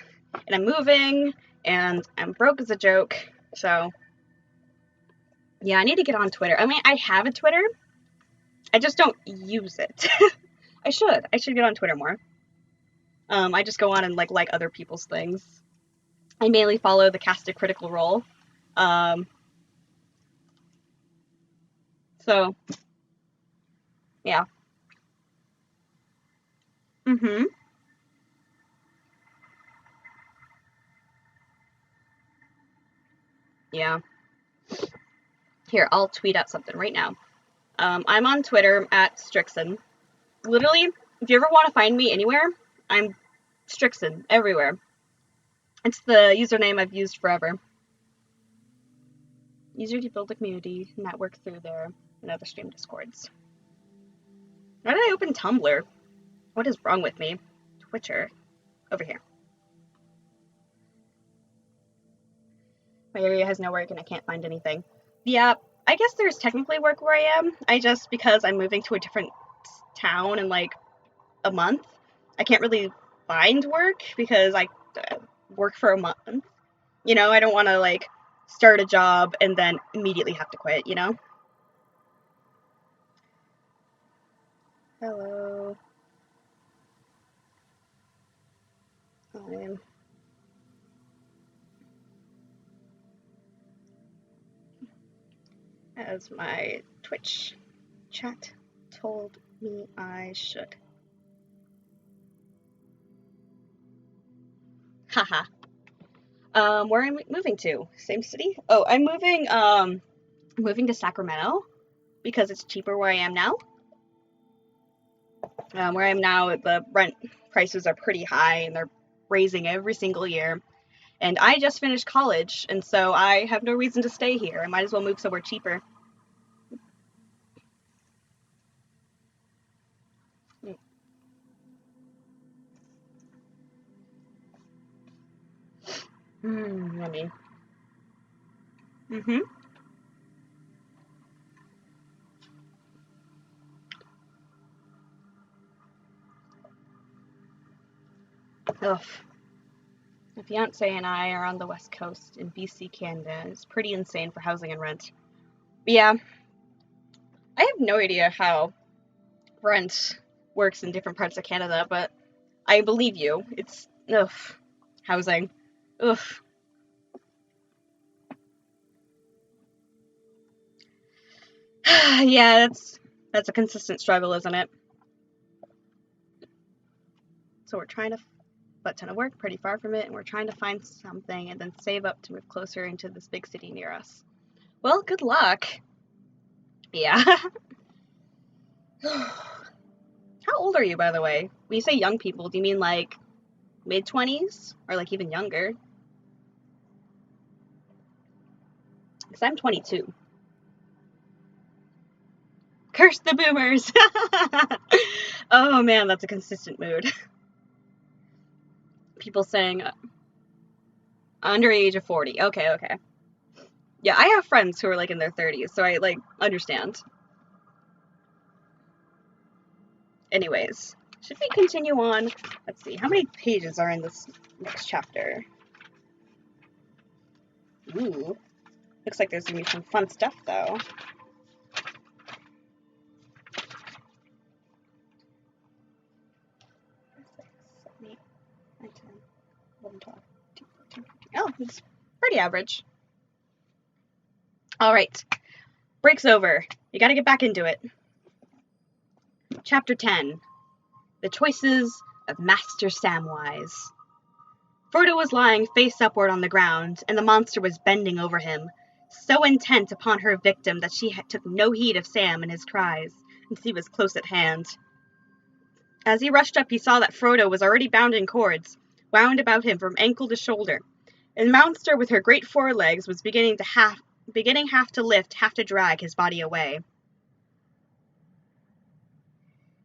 and I'm moving, and I'm broke as a joke, so yeah, I need to get on Twitter. I mean, I have a Twitter, I just don't use it. I should get on Twitter more. I just go on and like other people's things. I mainly follow the cast of Critical Role. So, yeah. Mm-hmm. Yeah. Here, I'll tweet out something right now. I'm on Twitter at Strikxen. Literally, if you ever want to find me anywhere, I'm Strikxen everywhere. It's the username I've used forever. Easier to build a community, network through there, and other stream discords. Why did I open Tumblr? What is wrong with me? Twitter. Over here. My area has no work and I can't find anything. Yeah, I guess there's technically work where I am. Because I'm moving to a different town in like a month, I can't really find work because I work for a month. You know, I don't want to like start a job and then immediately have to quit, you know? Hello. I'm as my Twitch chat told me I should. Haha. Where am I moving to? Same city? Oh, I'm moving to Sacramento because it's cheaper where I am now. Where I am now, the rent prices are pretty high and they're raising every single year. And I just finished college, and so I have no reason to stay here. I might as well move somewhere cheaper. Yummy. Mm-hmm. Ugh. My fiance and I are on the west coast in BC, Canada. It's pretty insane for housing and rent. But yeah, I have no idea how rent works in different parts of Canada, but I believe you. It's ugh. Housing. Ugh. Yeah, that's a consistent struggle, isn't it? So we're trying to butt ton of work, pretty far from it, and we're trying to find something and then save up to move closer into this big city near us. Well, good luck. Yeah. How old are you, by the way? When you say young people, do you mean like mid-20s or like even younger? Because I'm 22. Curse the boomers! Oh man, that's a consistent mood. People saying under age of 40. Okay. Yeah, I have friends who are like in their 30s, so I like understand. Anyways, should we continue on? Let's see, how many pages are in this next chapter? Ooh, looks like there's gonna be some fun stuff though. 11, 12, 13, 14, 15. Oh, it's pretty average. All right, break's over. You gotta get back into it. Chapter 10, The Choices of Master Samwise. Frodo was lying face upward on the ground, and the monster was bending over him, so intent upon her victim that she took no heed of Sam and his cries, and he was close at hand. As he rushed up, he saw that Frodo was already bound in cords, wound about him from ankle to shoulder, and the monster with her great forelegs was beginning half to lift, half to drag his body away.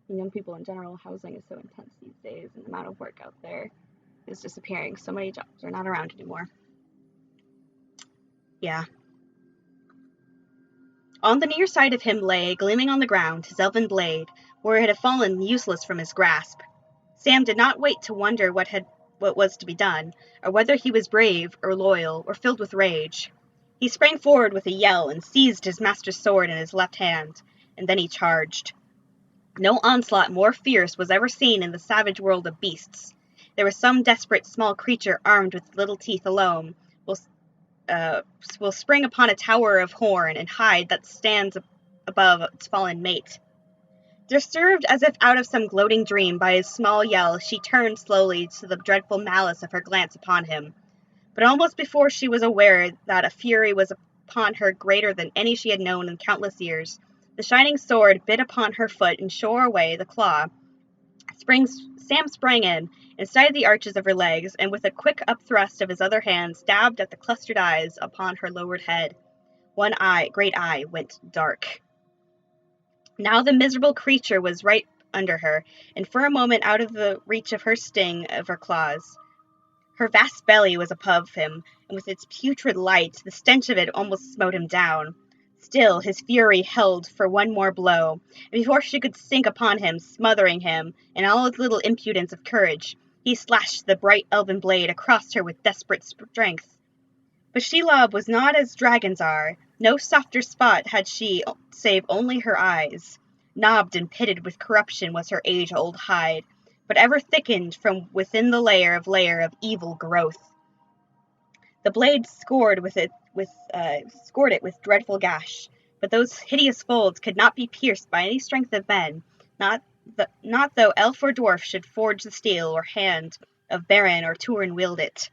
And young people in general, housing is so intense these days, and the amount of work out there is disappearing. So many jobs are not around anymore. Yeah. On the near side of him lay, gleaming on the ground, his elven blade, where it had fallen useless from his grasp. Sam did not wait to wonder what was to be done, or whether he was brave, or loyal, or filled with rage. He sprang forward with a yell and seized his master's sword in his left hand, and then he charged. No onslaught more fierce was ever seen in the savage world of beasts. There was some desperate small creature armed with little teeth alone will spring upon a tower of horn and hide that stands above its fallen mate. Disturbed as if out of some gloating dream by his small yell, she turned slowly to the dreadful malice of her glance upon him. But almost before she was aware that a fury was upon her greater than any she had known in countless years, the shining sword bit upon her foot and shore away the claw. Sam sprang in, inside the arches of her legs, and with a quick upthrust of his other hand, stabbed at the clustered eyes upon her lowered head. One great eye, went dark. Now the miserable creature was right under her, and for a moment out of the reach of her sting of her claws. Her vast belly was above him, and with its putrid light, the stench of it almost smote him down. Still his fury held for one more blow, and before she could sink upon him, smothering him, in all his little impudence of courage, he slashed the bright elven blade across her with desperate strength. But Shelob was not as dragons are. No softer spot had she, save only her eyes. Knobbed and pitted with corruption was her age-old hide, but ever thickened from within the layer of evil growth. The blade scored it with dreadful gash, but those hideous folds could not be pierced by any strength of men, not though elf or dwarf should forge the steel, or hand of baron or Turin wield it.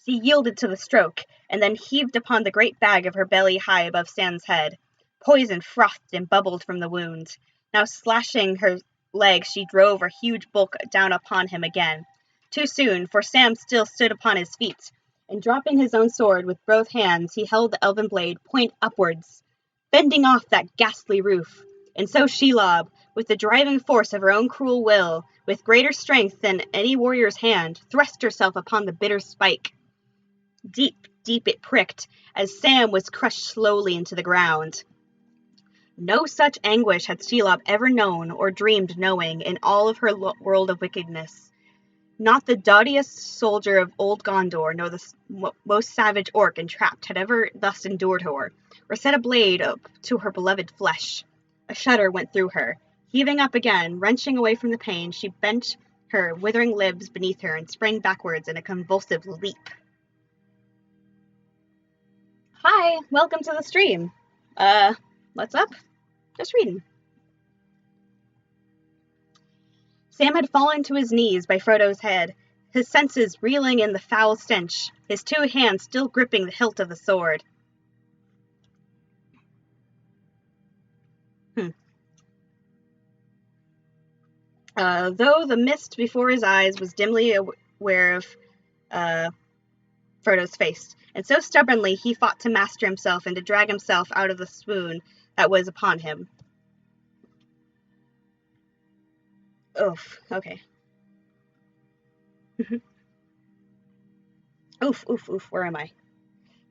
She yielded to the stroke, and then heaved upon the great bag of her belly high above Sam's head. Poison frothed and bubbled from the wound. Now slashing her leg, she drove her huge bulk down upon him again. Too soon, for Sam still stood upon his feet, and dropping his own sword with both hands, he held the elven blade point upwards, bending off that ghastly roof. And so Shelob, with the driving force of her own cruel will, with greater strength than any warrior's hand, thrust herself upon the bitter spike. Deep, deep it pricked, as Sam was crushed slowly into the ground. No such anguish had Shelob ever known or dreamed knowing in all of her world of wickedness. Not the doughtiest soldier of old Gondor, nor the most savage orc entrapped had ever thus endured her, or set a blade up to her beloved flesh. A shudder went through her. Heaving up again, wrenching away from the pain, she bent her withering limbs beneath her and sprang backwards in a convulsive leap. Hi, welcome to the stream. What's up? Just reading. Sam had fallen to his knees by Frodo's head, his senses reeling in the foul stench, his two hands still gripping the hilt of the sword. Though the mist before his eyes was dimly aware of Frodo's face, and so stubbornly he fought to master himself and to drag himself out of the swoon that was upon him. Oof, okay. Oof, where am I?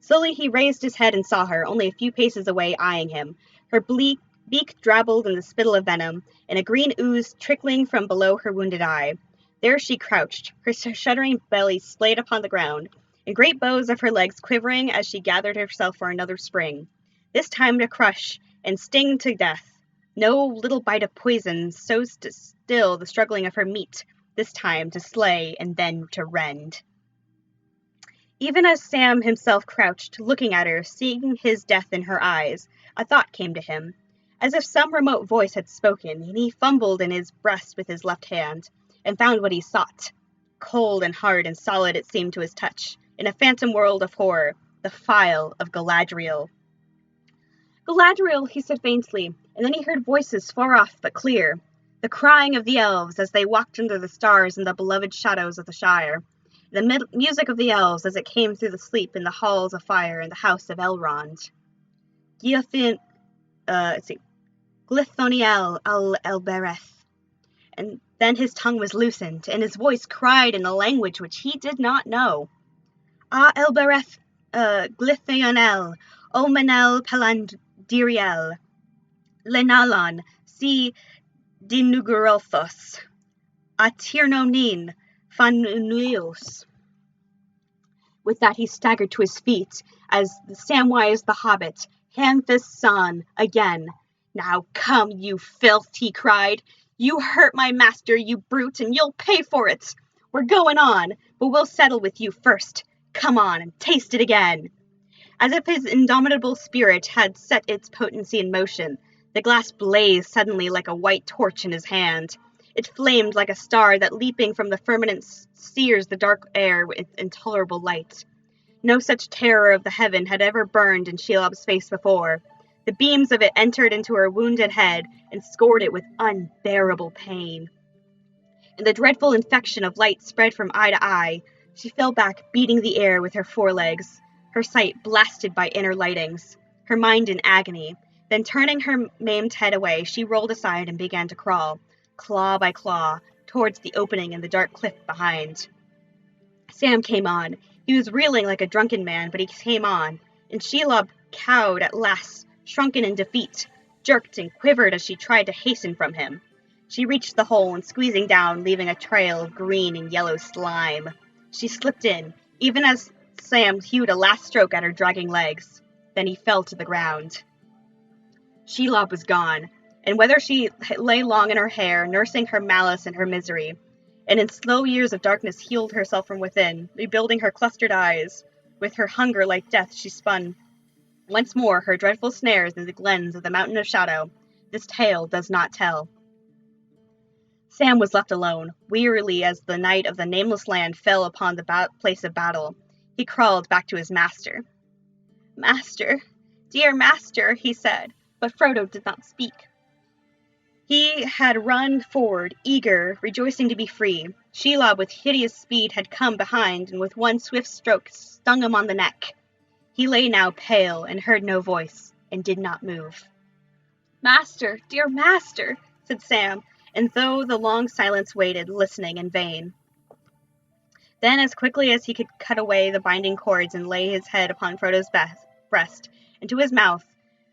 Slowly he raised his head and saw her, only a few paces away, eyeing him, her beak drabbled in the spittle of venom, and a green ooze trickling from below her wounded eye. There she crouched, her shuddering belly splayed upon the ground, and great bows of her legs quivering as she gathered herself for another spring, this time to crush and sting to death. No little bite of poison, so still the struggling of her meat, this time to slay and then to rend. Even as Sam himself crouched, looking at her, seeing his death in her eyes, a thought came to him, as if some remote voice had spoken, and he fumbled in his breast with his left hand, and found what he sought. Cold and hard and solid it seemed to his touch, in a phantom world of horror, the phial of Galadriel. Galadriel, he said faintly, and then he heard voices far off but clear, the crying of the elves as they walked under the stars in the beloved shadows of the Shire, the music of the elves as it came through the sleep in the halls of fire in the house of Elrond. Glithoniel al-Elbereth. And then his tongue was loosened, and his voice cried in a language which he did not know. Ah, Elbereth, Glithonel, Omenel Palandiriel, Lenalon, si Dinugurothos, Atirnonin, Fanuios. With that he staggered to his feet, as Samwise the Hobbit, Hanth's son, again. Now come, you filth, he cried. You hurt my master, you brute, and you'll pay for it. We're going on, but we'll settle with you first. Come on and taste it again. As if his indomitable spirit had set its potency in motion, the glass blazed suddenly like a white torch in his hand. It flamed like a star that, leaping from the firmament, sears the dark air with intolerable light. No such terror of the heaven had ever burned in Shelob's face before. The beams of it entered into her wounded head and scored it with unbearable pain. And the dreadful infection of light spread from eye to eye. She fell back, beating the air with her forelegs, her sight blasted by inner lightings, her mind in agony. Then, turning her maimed head away, she rolled aside and began to crawl, claw by claw, towards the opening in the dark cliff behind. Sam came on. He was reeling like a drunken man, but he came on, and Shelob, cowed at last, shrunken in defeat, jerked and quivered as she tried to hasten from him. She reached the hole and, squeezing down, leaving a trail of green and yellow slime. She slipped in, even as Sam hewed a last stroke at her dragging legs. Then he fell to the ground. Shelob was gone, and whether she lay long in her hair, nursing her malice and her misery, and in slow years of darkness healed herself from within, rebuilding her clustered eyes, with her hunger like death she spun once more her dreadful snares in the glens of the mountain of shadow, this tale does not tell. Sam was left alone, wearily as the night of the nameless land fell upon the place of battle. He crawled back to his master. "Master, dear master," he said, but Frodo did not speak. He had run forward, eager, rejoicing to be free. Shelob, with hideous speed, had come behind, and with one swift stroke stung him on the neck. He lay now pale, and heard no voice, and did not move. "Master, dear master," said Sam, and though the long silence waited, listening in vain. Then, as quickly as he could, cut away the binding cords and lay his head upon Frodo's breast, and to his mouth,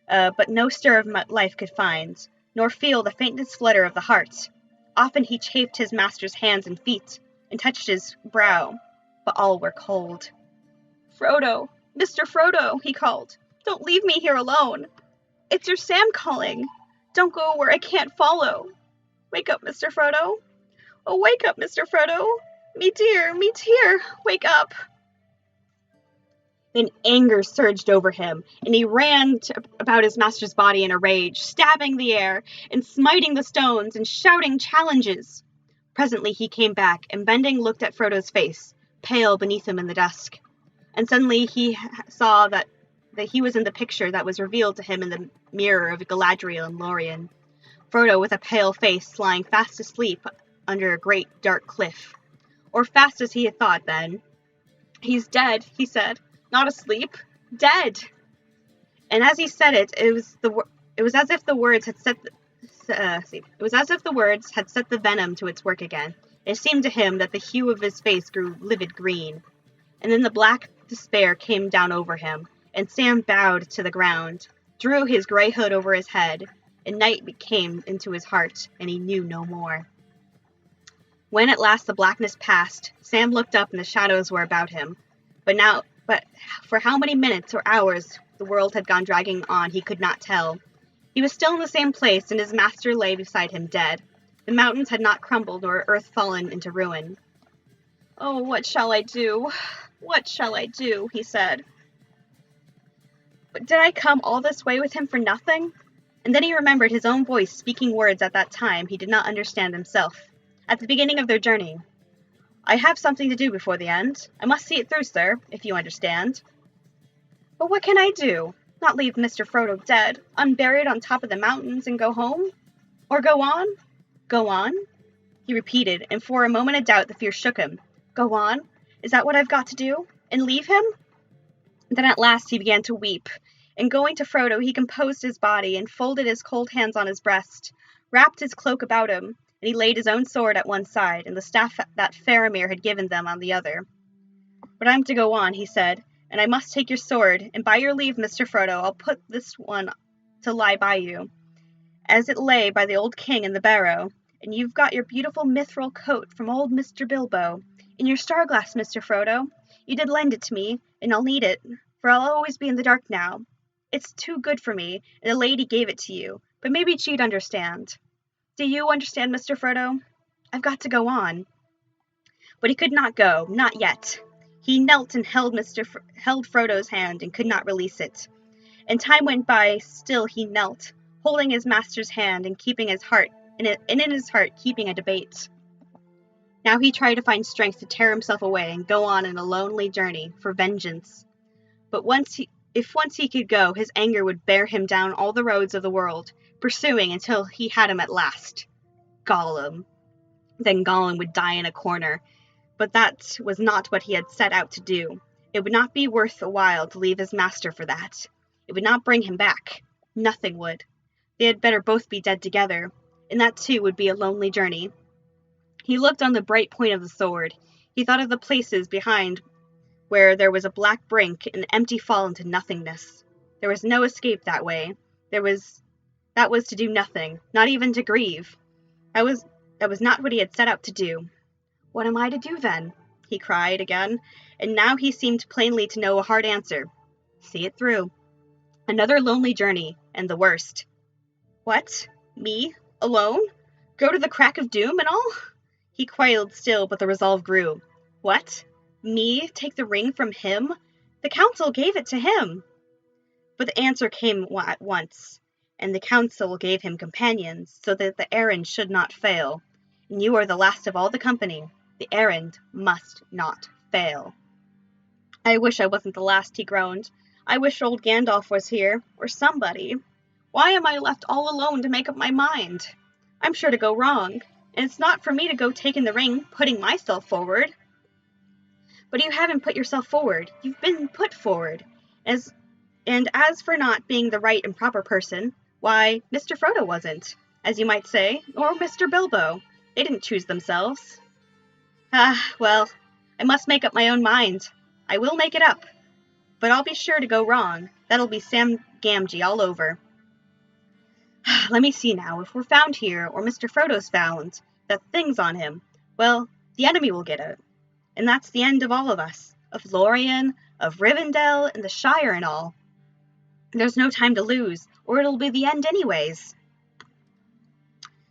but no stir of life could find, nor feel the faintest flutter of the heart. Often he chafed his master's hands and feet, and touched his brow, but all were cold. "Frodo, Mr. Frodo," he called, "don't leave me here alone. It's your Sam calling. Don't go where I can't follow. Wake up, Mr. Frodo. Oh, wake up, Mr. Frodo. Me dear, wake up." Then anger surged over him, and he ran about his master's body in a rage, stabbing the air, and smiting the stones, and shouting challenges. Presently he came back, and bending looked at Frodo's face, pale beneath him in the dusk. And suddenly he saw that he was in the picture that was revealed to him in the mirror of Galadriel and Lorien. Frodo, with a pale face, lying fast asleep under a great dark cliff. Or fast as he had thought then. "He's dead," he said. "Not asleep. Dead." And as he said it, it was as if the words had set the venom to its work again. It seemed to him that the hue of his face grew livid green. And then the black despair came down over him, and Sam bowed to the ground, drew his grey hood over his head, and night came into his heart, and he knew no more. When at last the blackness passed, Sam looked up and the shadows were about him. But for how many minutes or hours the world had gone dragging on he could not tell. He was still in the same place, and his master lay beside him dead. The mountains had not crumbled, nor earth fallen into ruin. "Oh, what shall I do? What shall I do?" he said. But did I come all this way with him for nothing? And then he remembered his own voice speaking words at that time he did not understand himself. At the beginning of their journey. "I have something to do before the end. I must see it through, sir, if you understand." "But what can I do? Not leave Mr. Frodo dead, unburied on top of the mountains, and go home? Or go on? Go on?" he repeated, and for a moment of doubt the fear shook him. "Go on? Is that what I've got to do? And leave him?" Then at last he began to weep, and going to Frodo he composed his body, and folded his cold hands on his breast, wrapped his cloak about him, and he laid his own sword at one side, and the staff that Faramir had given them on the other. "But I'm to go on," he said, "and I must take your sword, and by your leave, Mr. Frodo, I'll put this one to lie by you, as it lay by the old king in the barrow, and you've got your beautiful mithril coat from old Mr. Bilbo, and your star-glass, Mr. Frodo. You did lend it to me, and I'll need it, for I'll always be in the dark now. It's too good for me, and a lady gave it to you, but maybe you'd understand. Do you understand, Mr. Frodo? I've got to go on." But he could not go, not yet. He knelt and held Frodo's hand and could not release it. And time went by, still he knelt, holding his master's hand and keeping his heart, and in his heart keeping a debate. Now he tried to find strength to tear himself away and go on in a lonely journey for vengeance. But if once he could go, his anger would bear him down all the roads of the world, pursuing until he had him at last. Gollum. Then Gollum would die in a corner. But that was not what he had set out to do. It would not be worth a while to leave his master for that. It would not bring him back. Nothing would. They had better both be dead together, and that too would be a lonely journey. He looked on the bright point of the sword. He thought of the places behind where there was a black brink, an empty fall into nothingness. There was no escape that way. That was to do nothing, not even to grieve. That was not what he had set out to do. What am I to do, then? He cried again, and now he seemed plainly to know a hard answer. See it through. Another lonely journey, and the worst. What? Me? Alone? Go to the crack of doom and all? He quailed still, but the resolve grew. What? Me take the ring from him? The council gave it to him. But the answer came at once, and the council gave him companions, so that the errand should not fail. And you are the last of all the company. The errand must not fail. I wish I wasn't the last, he groaned. I wish old Gandalf was here, or somebody. Why am I left all alone to make up my mind? I'm sure to go wrong, and it's not for me to go taking the ring, putting myself forward. But you haven't put yourself forward. You've been put forward. And as for not being the right and proper person, why, Mr. Frodo wasn't, as you might say, or Mr. Bilbo. They didn't choose themselves. Well, I must make up my own mind. I will make it up. But I'll be sure to go wrong. That'll be Sam Gamgee all over. Let me see now. If we're found here, or Mr. Frodo's found, that thing's on him, well, the enemy will get it. And that's the end of all of us. Of Lorien, of Rivendell, and the Shire and all. There's no time to lose, or it'll be the end anyways.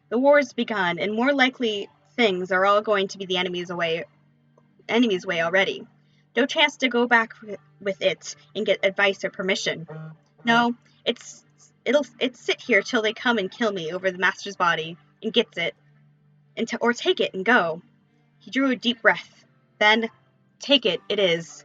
The war's begun, and more likely things are all going to be the enemy's way already. No chance to go back with it and get advice or permission. No, it's sit here till they come and kill me over the master's body and gets it, or take it and go. He drew a deep breath. Then, take it is.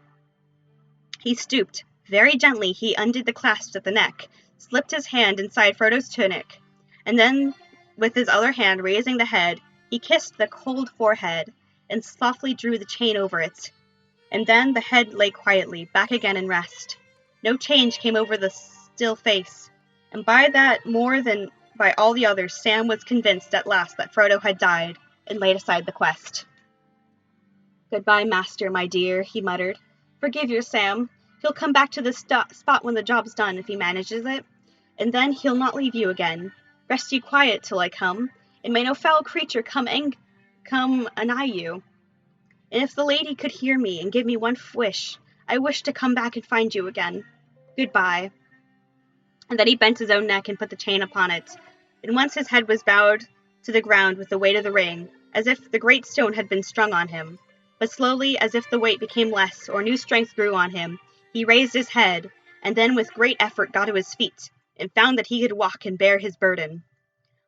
He stooped. Very gently he undid the clasp at the neck, slipped his hand inside Frodo's tunic, and then, with his other hand raising the head, he kissed the cold forehead and softly drew the chain over it. And then the head lay quietly, back again in rest. No change came over the still face, and by that more than by all the others, Sam was convinced at last that Frodo had died, and laid aside the quest. Goodbye, master, my dear, he muttered. Forgive your Sam. He'll come back to this spot when the job's done, if he manages it, and then he'll not leave you again. Rest you quiet till I come, and may no foul creature come anigh you. And if the lady could hear me and give me one wish, I wish to come back and find you again. Goodbye. And then he bent his own neck and put the chain upon it, and once his head was bowed to the ground with the weight of the ring, as if the great stone had been strung on him. But slowly, as if the weight became less, or new strength grew on him, he raised his head, and then with great effort got to his feet, and found that he could walk and bear his burden.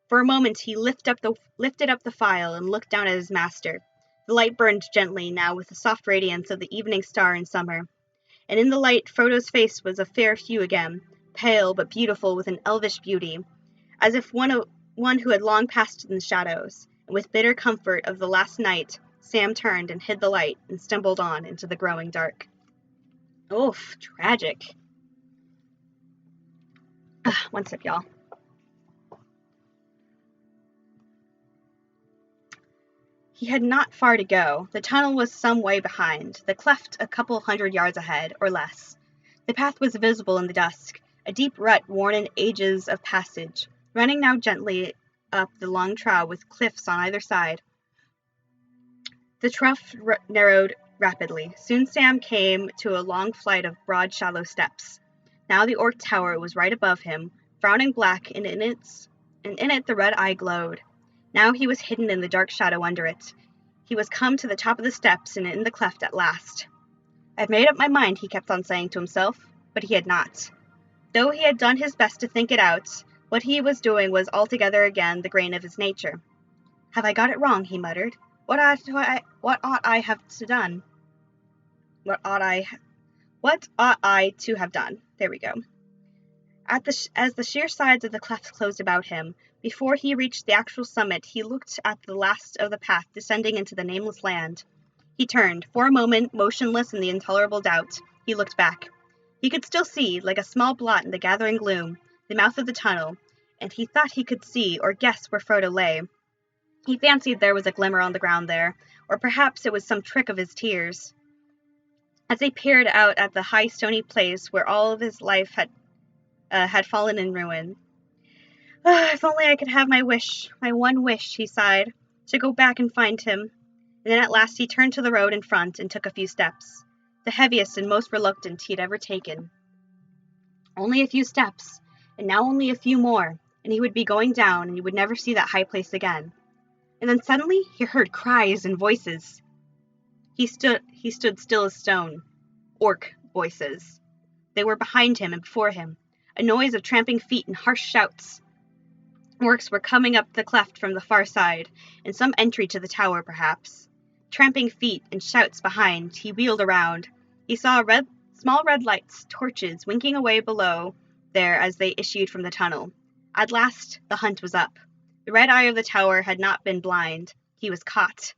For a moment he lifted up the phial and looked down at his master. The light burned gently now with the soft radiance of the evening star in summer, and in the light Frodo's face was a fair hue again, pale but beautiful with an elvish beauty, as if one who had long passed in the shadows. And with bitter comfort of the last night, Sam turned and hid the light and stumbled on into the growing dark. Oof, tragic. One sip, y'all. He had not far to go. The tunnel was some way behind, the cleft a couple 100 yards ahead, or less. The path was visible in the dusk, a deep rut worn in ages of passage, running now gently up the long trough with cliffs on either side. The trough narrowed rapidly. Soon Sam came to a long flight of broad, shallow steps. Now the Orc Tower was right above him, frowning black, and in it the red eye glowed. Now he was hidden in the dark shadow under it. He was come to the top of the steps and in the cleft at last. I've made up my mind, he kept on saying to himself, but he had not. Though he had done his best to think it out, what he was doing was altogether again the grain of his nature. Have I got it wrong? He muttered. What ought I have to done? What ought I to have done? There we go. As the sheer sides of the cleft closed about him, before he reached the actual summit, he looked at the last of the path descending into the nameless land. He turned. For a moment, motionless in the intolerable doubt, he looked back. He could still see, like a small blot in the gathering gloom, the mouth of the tunnel, and he thought he could see or guess where Frodo lay. He fancied there was a glimmer on the ground there, or perhaps it was some trick of his tears. As he peered out at the high stony place where all of his life had fallen in ruin. If only I could have my wish, my one wish, he sighed, to go back and find him. And then at last he turned to the road in front and took a few steps, the heaviest and most reluctant he had ever taken. Only a few steps, and now only a few more, and he would be going down, and he would never see that high place again. And then suddenly he heard cries and voices. He stood still as stone. Orc voices. They were behind him and before him, a noise of tramping feet and harsh shouts. Orcs were coming up the cleft from the far side, in some entry to the tower, perhaps. Tramping feet and shouts behind, he wheeled around. He saw small red lights, torches, winking away below there as they issued from the tunnel. At last, the hunt was up. The red eye of the tower had not been blind. He was caught.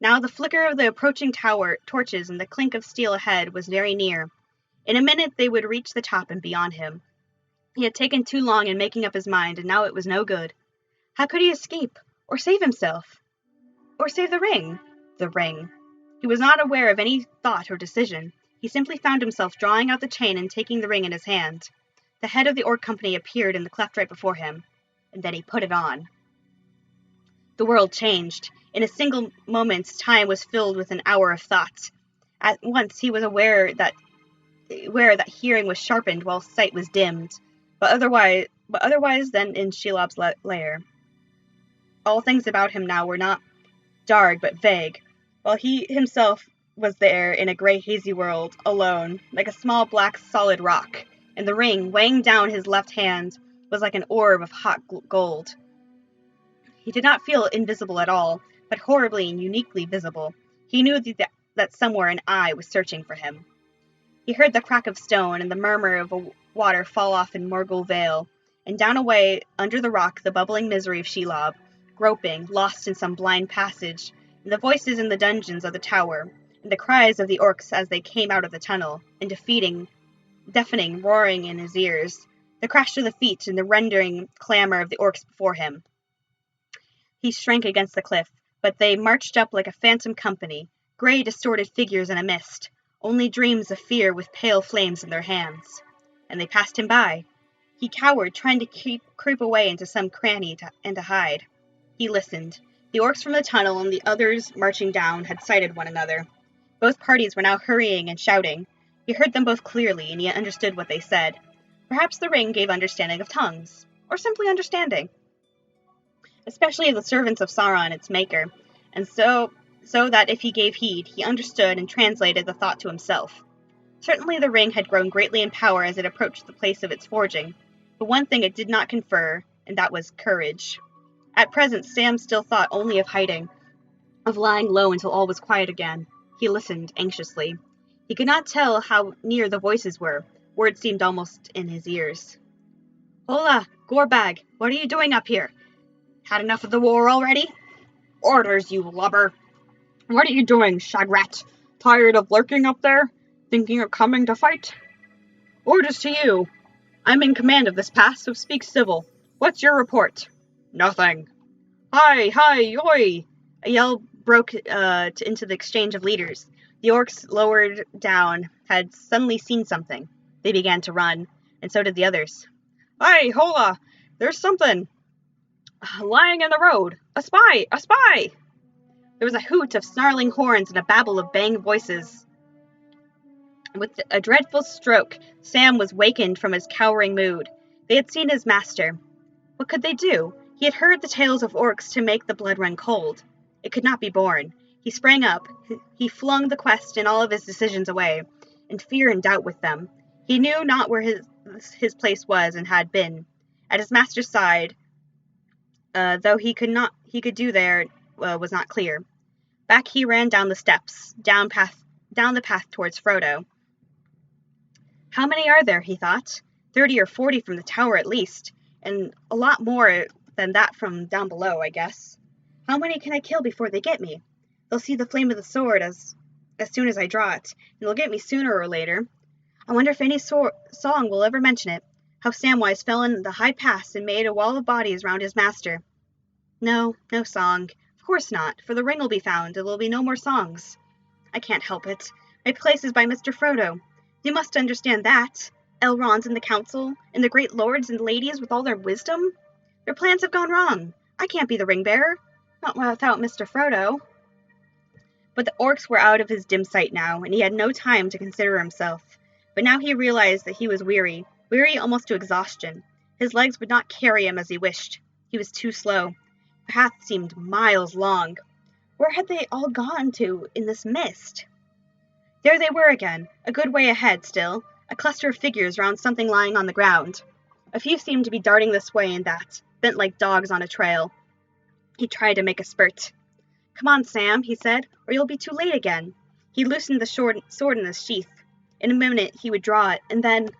Now the flicker of the approaching tower torches and the clink of steel ahead was very near. In a minute they would reach the top and be on him. He had taken too long in making up his mind, and now it was no good. How could he escape? Or save himself? Or save the ring? The ring. He was not aware of any thought or decision. He simply found himself drawing out the chain and taking the ring in his hand. The head of the Orc company appeared in the cleft right before him, and then he put it on. The world changed. In a single moment's time was filled with an hour of thought. At once he was aware that hearing was sharpened while sight was dimmed, but otherwise than in Shelob's lair. All things about him now were not dark but vague, while he himself was there in a grey hazy world, alone, like a small black solid rock, and the ring, weighing down his left hand, was like an orb of hot gold. He did not feel invisible at all, but horribly and uniquely visible. He knew that somewhere an eye was searching for him. He heard the crack of stone and the murmur of water fall off in Morgul Vale, and down away under the rock the bubbling misery of Shelob, groping, lost in some blind passage, and the voices in the dungeons of the tower, and the cries of the orcs as they came out of the tunnel, and deafening roaring in his ears, the crash of the feet and the rending clamor of the orcs before him. He shrank against the cliff, but they marched up like a phantom company, grey distorted figures in a mist, only dreams of fear with pale flames in their hands. And they passed him by. He cowered, trying to creep away into some cranny and to hide. He listened. The orcs from the tunnel and the others marching down had sighted one another. Both parties were now hurrying and shouting. He heard them both clearly, and he understood what they said. Perhaps the ring gave understanding of tongues, or simply understanding. Especially of the servants of Sauron, its maker, and so that if he gave heed, he understood and translated the thought to himself. Certainly the ring had grown greatly in power as it approached the place of its forging, but one thing it did not confer, and that was courage. At present, Sam still thought only of hiding, of lying low until all was quiet again. He listened anxiously. He could not tell how near the voices were. Words seemed almost in his ears. "Hola, Gorbag, what are you doing up here? Had enough of the war already?" "Orders, you lubber." "What are you doing, shagrat? Tired of lurking up there? Thinking of coming to fight?" "Orders to you. I'm in command of this pass, so speak civil. What's your report?" "Nothing." "Hi, oi!" A yell broke into the exchange of leaders. The orcs lowered down had suddenly seen something. They began to run, and so did the others. "Hey, hola! There's something lying in the road! A spy! A spy!" There was a hoot of snarling horns and a babble of banged voices. With a dreadful stroke, Sam was wakened from his cowering mood. They had seen his master. What could they do? He had heard the tales of orcs to make the blood run cold. It could not be borne. He sprang up. He flung the quest and all of his decisions away, and fear and doubt with them. He knew not where his place was and had been. At his master's side, though he could do there was not clear. Back he ran down the steps, down the path towards Frodo. How many are there, he thought. 30 or 40 from the tower at least, and a lot more than that from down below, I guess. How many can I kill before they get me? They'll see the flame of the sword as soon as I draw it, and they'll get me sooner or later. I wonder if any song will ever mention it, how Samwise fell in the high pass and made a wall of bodies round his master. No song. Of course not, for the ring will be found, and there'll be no more songs. I can't help it. My place is by Mr. Frodo. You must understand that. Elrond and the council, and the great lords and ladies with all their wisdom. Their plans have gone wrong. I can't be the ring-bearer. Not without Mr. Frodo. But the orcs were out of his dim sight now, and he had no time to consider himself. But now he realized that he was weary almost to exhaustion. His legs would not carry him as he wished. He was too slow. The path seemed miles long. Where had they all gone to in this mist? There they were again, a good way ahead still, a cluster of figures round something lying on the ground. A few seemed to be darting this way and that, bent like dogs on a trail. He tried to make a spurt. Come on, Sam, he said, or you'll be too late again. He loosened the sword in his sheath. In a minute he would draw it, and then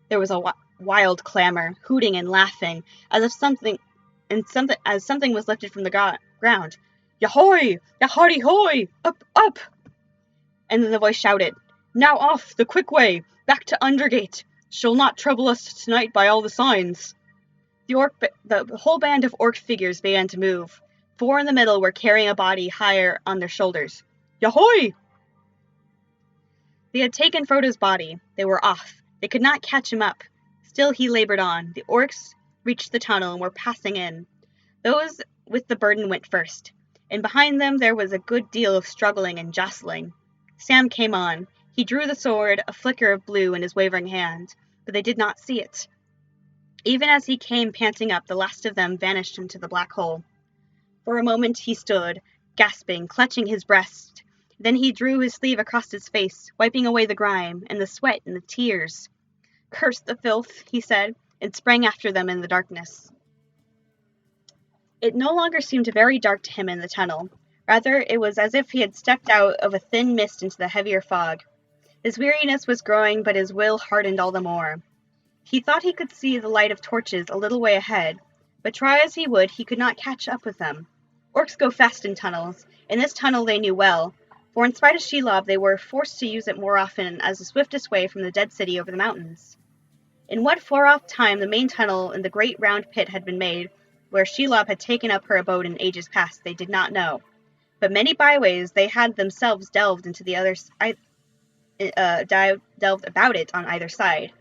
there was a wild clamor, hooting and laughing, as something was lifted from the ground. Yahoy! Yahody hoy! Up, up! And then the voice shouted, Now off, the quick way, back to Undergate. She'll not trouble us tonight by all the signs. The whole band of orc figures began to move. 4 in the middle were carrying a body higher on their shoulders. Yahoy! They had taken Frodo's body. They were off. They could not catch him up. Still he labored on. The orcs reached the tunnel and were passing in. Those with the burden went first, and behind them there was a good deal of struggling and jostling. Sam came on. He drew the sword, a flicker of blue in his wavering hand, but they did not see it. Even as he came panting up, the last of them vanished into the black hole. For a moment he stood, gasping, clutching his breast. Then he drew his sleeve across his face, wiping away the grime, and the sweat and the tears. Curse the filth, he said, and sprang after them in the darkness. It no longer seemed very dark to him in the tunnel. Rather, it was as if he had stepped out of a thin mist into the heavier fog. His weariness was growing, but his will hardened all the more. He thought he could see the light of torches a little way ahead, but try as he would, he could not catch up with them. Orcs go fast in tunnels, and this tunnel they knew well, for in spite of Shelob they were forced to use it more often as the swiftest way from the dead city over the mountains. In what far-off time the main tunnel in the great round pit had been made, where Shelob had taken up her abode in ages past, they did not know. But many byways they had themselves delved into the other delved about it on either side,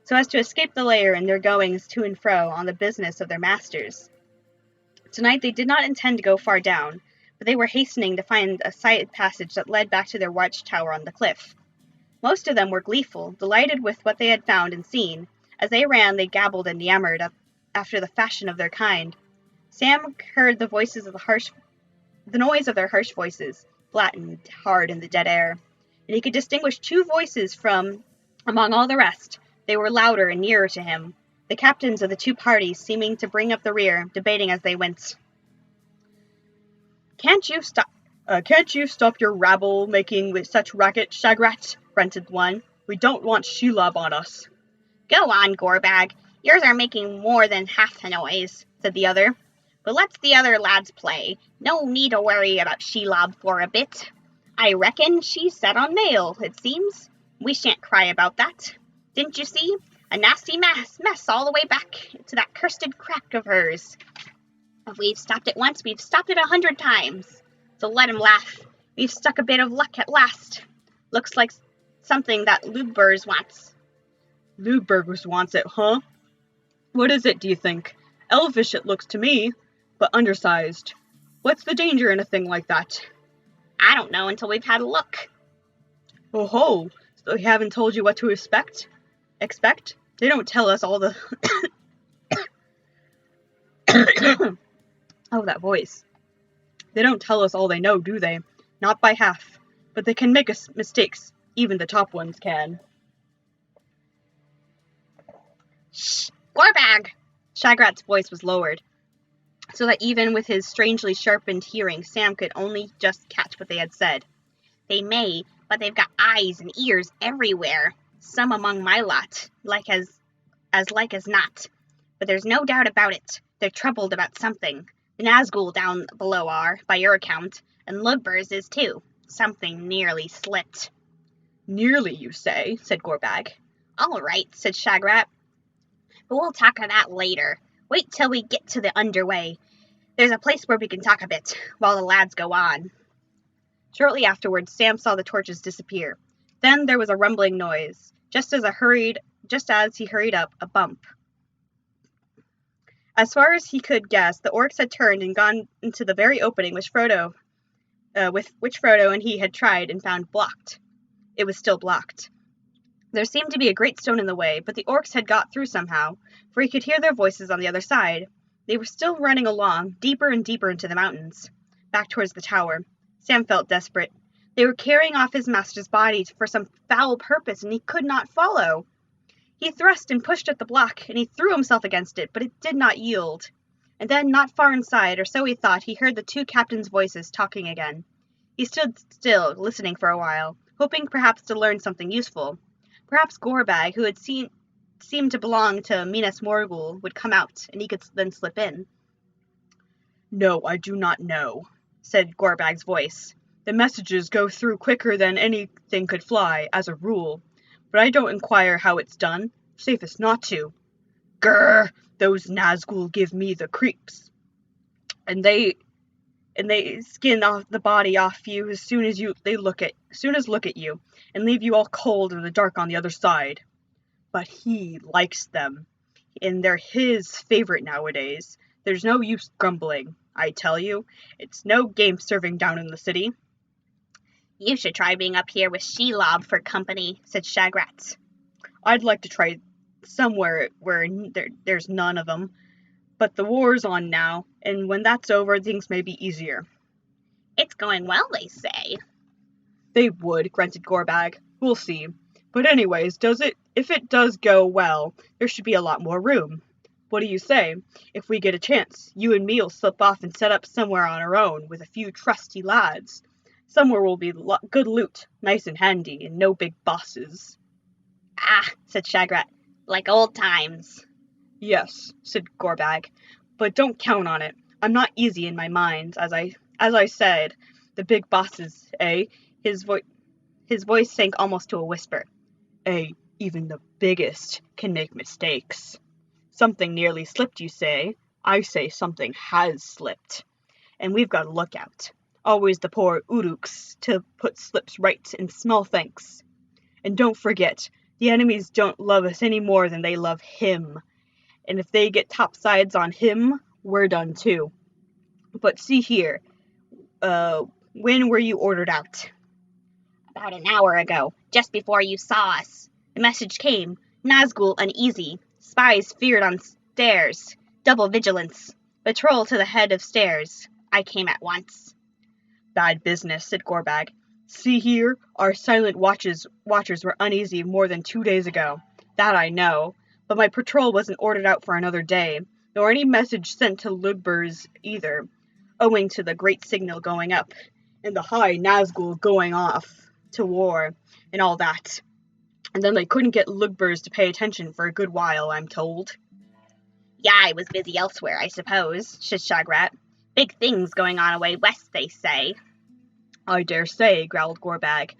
so as to escape the Lair in their goings to and fro on the business of their masters. Tonight they did not intend to go far down, but they were hastening to find a side passage that led back to their watchtower on the cliff. Most of them were gleeful, delighted with what they had found and seen. As they ran, they gabbled and yammered after the fashion of their kind. Sam heard the noise of their harsh voices, flattened, hard in the dead air, and he could distinguish 2 voices from among all the rest. They were louder and nearer to him, the captains of the 2 parties seeming to bring up the rear, debating as they went. Can't you stop your rabble making with such racket, Shagrat? Grunted one. We don't want Shelob on us. Go on, Gorbag. Yours are making more than half the noise, said the other. But let the other lads play. No need to worry about Shelob for a bit. I reckon she's set on mail, it seems. We shan't cry about that. Didn't you see? A nasty mess all the way back to that cursed crack of hers. If we've stopped it once, we've stopped it 100 times. So let him laugh. We've stuck a bit of luck at last. Looks like something that Lubers wants. Lubers wants it, huh? What is it, do you think? Elvish it looks to me, but undersized. What's the danger in a thing like that? I don't know until we've had a look. Oh ho, so they haven't told you what to expect? They don't tell us all the... Oh, that voice. They don't tell us all they know, do they? Not by half, but they can make mistakes. Even the top ones can. Shh! Gorbag! Shagrat's voice was lowered, so that even with his strangely sharpened hearing, Sam could only just catch what they had said. They may, but they've got eyes and ears everywhere. Some among my lot, like as not. But there's no doubt about it. They're troubled about something. The Nazgul down below are, by your account, and Lugbers is too. Something nearly slipped. Nearly, you say, said Gorbag. All right, said Shagrat. But we'll talk of that later. Wait till we get to the underway. There's a place where we can talk a bit, while the lads go on. Shortly afterwards, Sam saw the torches disappear. Then there was a rumbling noise. Just as he hurried up, a bump. As far as he could guess, the orcs had turned and gone into the very opening which Frodo and he had tried and found blocked. It was still blocked. There seemed to be a great stone in the way, but the orcs had got through somehow, for he could hear their voices on the other side. They were still running along, deeper and deeper into the mountains, back towards the tower. Sam felt desperate. They were carrying off his master's body for some foul purpose, and he could not follow. He thrust and pushed at the block, and he threw himself against it, but it did not yield. And then, not far inside, or so he thought, he heard the two captains' voices talking again. He stood still, listening for a while, hoping perhaps to learn something useful. Perhaps Gorbag, who had seemed to belong to Minas Morgul, would come out, and he could then slip in. No, I do not know, said Gorbag's voice. The messages go through quicker than anything could fly, as a rule. But I don't inquire how it's done. Safest not to. Grr! Those Nazgul give me the creeps. And they skin off the body off you as soon as look at you, and leave you all cold in the dark on the other side. But he likes them, and they're his favorite nowadays. There's no use grumbling, I tell you. It's no game serving down in the city. You should try being up here with Shelob for company, said Shagrat. I'd like to try somewhere where there's none of them. But the war's on now, and when that's over, things may be easier. It's going well, they say. They would, grunted Gorbag. We'll see. But anyways, if it does go well, there should be a lot more room. What do you say? If we get a chance, you and me'll slip off and set up somewhere on our own with a few trusty lads. Somewhere will be good loot, nice and handy, and no big bosses. Ah, said Shagrat, like old times. Yes, said Gorbag, but don't count on it. I'm not easy in my mind, as I said. The big bosses, eh? His voice sank almost to a whisper. Even the biggest can make mistakes. Something nearly slipped, you say? I say something has slipped. And we've got to look out. Always the poor Uruks to put slips right and small thanks. And don't forget, the enemies don't love us any more than they love him. And if they get topsides on him, we're done too. But see here, when were you ordered out? About an hour ago, just before you saw us. The message came, Nazgul uneasy, spies feared on stairs, double vigilance, patrol to the head of stairs. I came at once. Bad business, said Gorbag. See here, our silent watchers were uneasy more than 2 days ago. That I know. But my patrol wasn't ordered out for another day, nor any message sent to Lugbers either, owing to the great signal going up, and the high Nazgul going off to war, and all that. And then they couldn't get Lugbers to pay attention for a good while, I'm told. Yeah, I was busy elsewhere, I suppose, said Shagrat. Big things going on away west, they say. I dare say, growled Gorbag.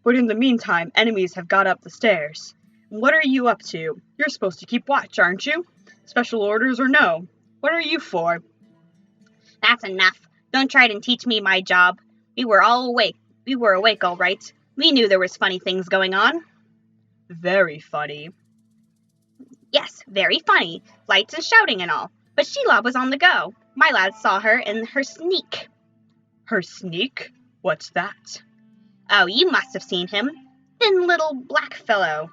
But in the meantime, enemies have got up the stairs. What are you up to? You're supposed to keep watch, aren't you? Special orders or no? What are you for? That's enough. Don't try to teach me my job. We were awake all right. We knew there was funny things going on. Very funny. Yes, very funny. Lights and shouting and all. But Shelob was on the go. My lads saw her in her sneak. Her sneak? What's that? Oh, you must have seen him. Thin little black fellow.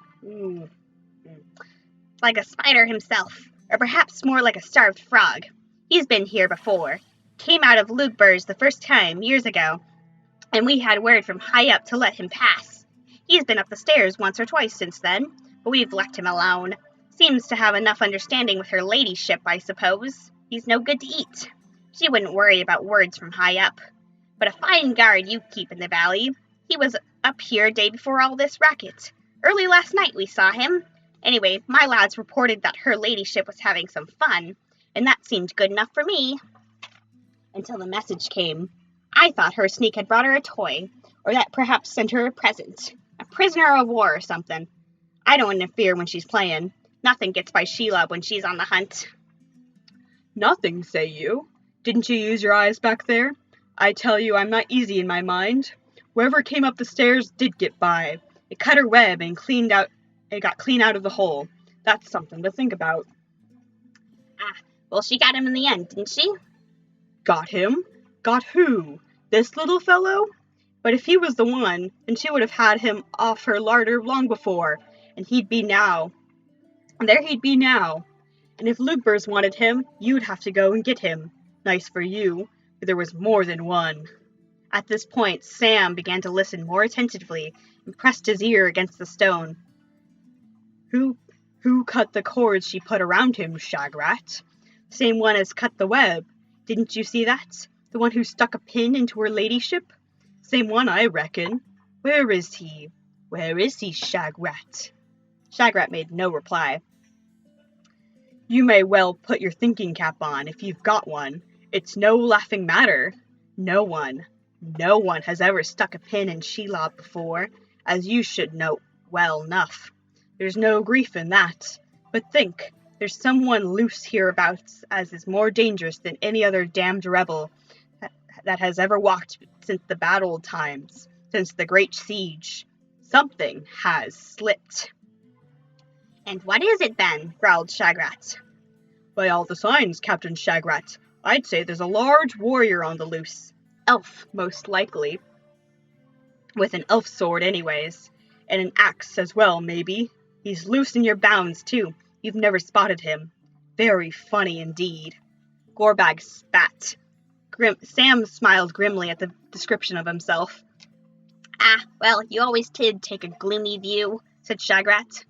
Like a spider himself, or perhaps more like a starved frog. He's been here before. Came out of Lugbers the first time, years ago, and we had word from high up to let him pass. He's been up the stairs once or twice since then, but we've left him alone. Seems to have enough understanding with her ladyship, I suppose. He's no good to eat. She wouldn't worry about words from high up. But a fine guard you keep in the valley. He was up here day before all this racket. Early last night we saw him. Anyway, my lads reported that her ladyship was having some fun, and that seemed good enough for me. Until the message came. I thought her sneak had brought her a toy, or that perhaps sent her a present. A prisoner of war or something. I don't interfere when she's playing. Nothing gets by Shelob when she's on the hunt. Nothing, say you? Didn't you use your eyes back there? I tell you, I'm not easy in my mind. Whoever came up the stairs did get by. It cut her web and got clean out of the hole. That's something to think about. Well, she got him in the end, didn't she? Got him? Got who? This little fellow? But if he was the one, then she would have had him off her larder long before, and there he'd be now. And if Lugbers wanted him, you'd have to go and get him. Nice for you, but there was more than one. At this point, Sam began to listen more attentively and pressed his ear against the stone. Who cut the cords she put around him, Shagrat? Same one as cut the web. Didn't you see that? The one who stuck a pin into her ladyship? Same one, I reckon. Where is he? Where is he, Shagrat? Shagrat made no reply. You may well put your thinking cap on, if you've got one. It's no laughing matter. No one has ever stuck a pin in Shelob before, as you should know well enough. There's no grief in that. But think, there's someone loose hereabouts as is more dangerous than any other damned rebel that has ever walked since the bad old times, since the great siege. Something has slipped. And what is it then? Growled Shagrat. By all the signs, Captain Shagrat, I'd say there's a large warrior on the loose. Elf, most likely. With an elf sword anyways. And an axe as well, maybe. He's loose in your bounds, too. You've never spotted him. Very funny indeed. Gorbag spat. Sam smiled grimly at the description of himself. Well, you always did take a gloomy view, said Shagrat.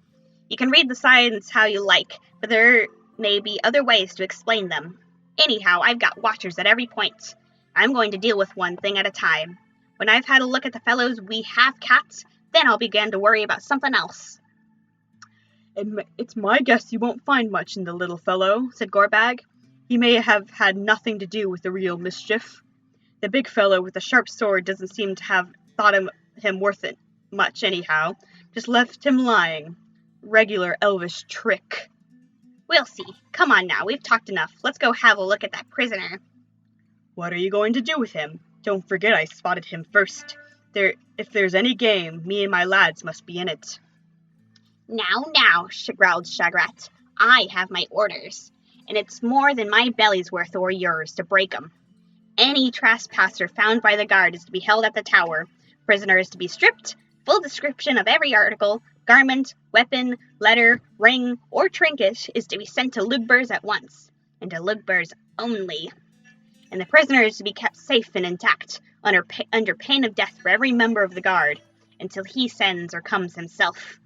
You can read the signs how you like, but there may be other ways to explain them. Anyhow, I've got watchers at every point. I'm going to deal with one thing at a time. When I've had a look at the fellows we have cats, then I'll begin to worry about something else. It's my guess you won't find much in the little fellow, said Gorbag. He may have had nothing to do with the real mischief. The big fellow with the sharp sword doesn't seem to have thought him worth it much anyhow. Just left him lying. Regular elvish trick. We'll see. Come on now, we've talked enough. Let's go have a look at that prisoner. What are you going to do with him? Don't forget I spotted him first. If there's any game, me and my lads must be in it. Now, growled Shagrat. I have my orders, and it's more than my belly's worth or yours to break 'em. Any trespasser found by the guard is to be held at the tower. Prisoner is to be stripped. Full description of every article, garment, weapon, letter, ring, or trinket is to be sent to Lugbers at once, and to Lugbers only. And the prisoner is to be kept safe and intact, under pain of death for every member of the guard, until he sends or comes himself.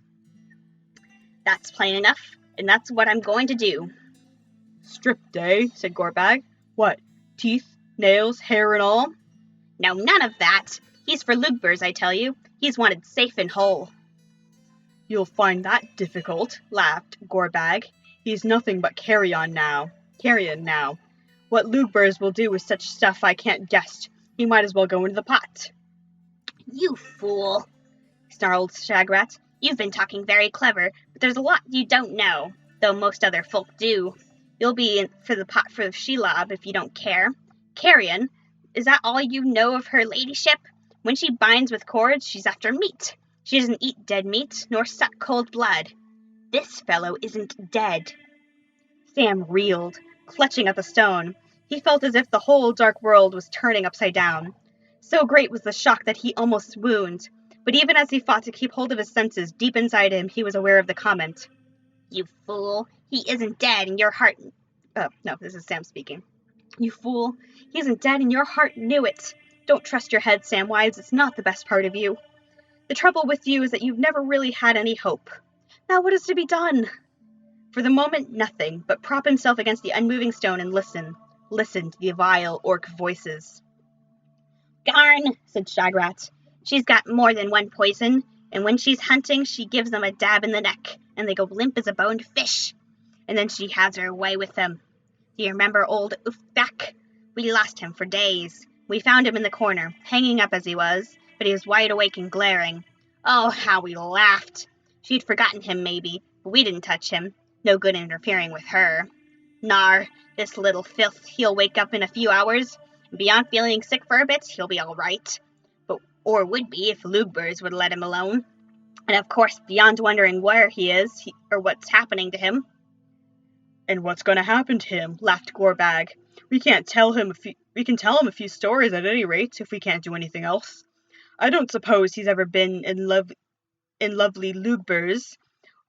That's plain enough, and that's what I'm going to do. Stripped, eh? Said Gorbag. What? Teeth, nails, hair and all? No, none of that. He's for Lugbers, I tell you. He's wanted safe and whole. You'll find that difficult, laughed Gorbag. He's nothing but carrion now. What Lugbers will do with such stuff I can't guess. He might as well go into the pot. You fool, snarled Shagrat. You've been talking very clever, but there's a lot you don't know, though most other folk do. You'll be in for the pot for Shelob if you don't care. Carrion, is that all you know of her ladyship? When she binds with cords, she's after meat. She doesn't eat dead meat, nor suck cold blood. This fellow isn't dead. Sam reeled, clutching at the stone. He felt as if the whole dark world was turning upside down. So great was the shock that he almost swooned. But even as he fought to keep hold of his senses, deep inside him he was aware of the comment. You fool, he isn't dead and your heart... Oh, no, this is Sam speaking. You fool, he isn't dead and your heart knew it. Don't trust your head, Samwise. It's not the best part of you. The trouble with you is that you've never really had any hope. Now what is to be done? For the moment, nothing, but prop himself against the unmoving stone and listen. Listen to the vile orc voices. Darn, said Shagrat. She's got more than one poison, and when she's hunting, she gives them a dab in the neck, and they go limp as a boned fish. And then she has her way with them. Do you remember old Ufdak? We lost him for days. We found him in the corner, hanging up as he was, but he was wide awake and glaring. Oh, how we laughed. She'd forgotten him, maybe, but we didn't touch him. No good interfering with her. Nar, this little filth, he'll wake up in a few hours. Beyond feeling sick for a bit, he'll be all right. Or would be if Lugbers would let him alone. And of course, beyond wondering where he is, or what's happening to him. And what's going to happen to him? Laughed Gorbag. We can tell him a few stories at any rate, if we can't do anything else. I don't suppose he's ever been in lovely Lugbers,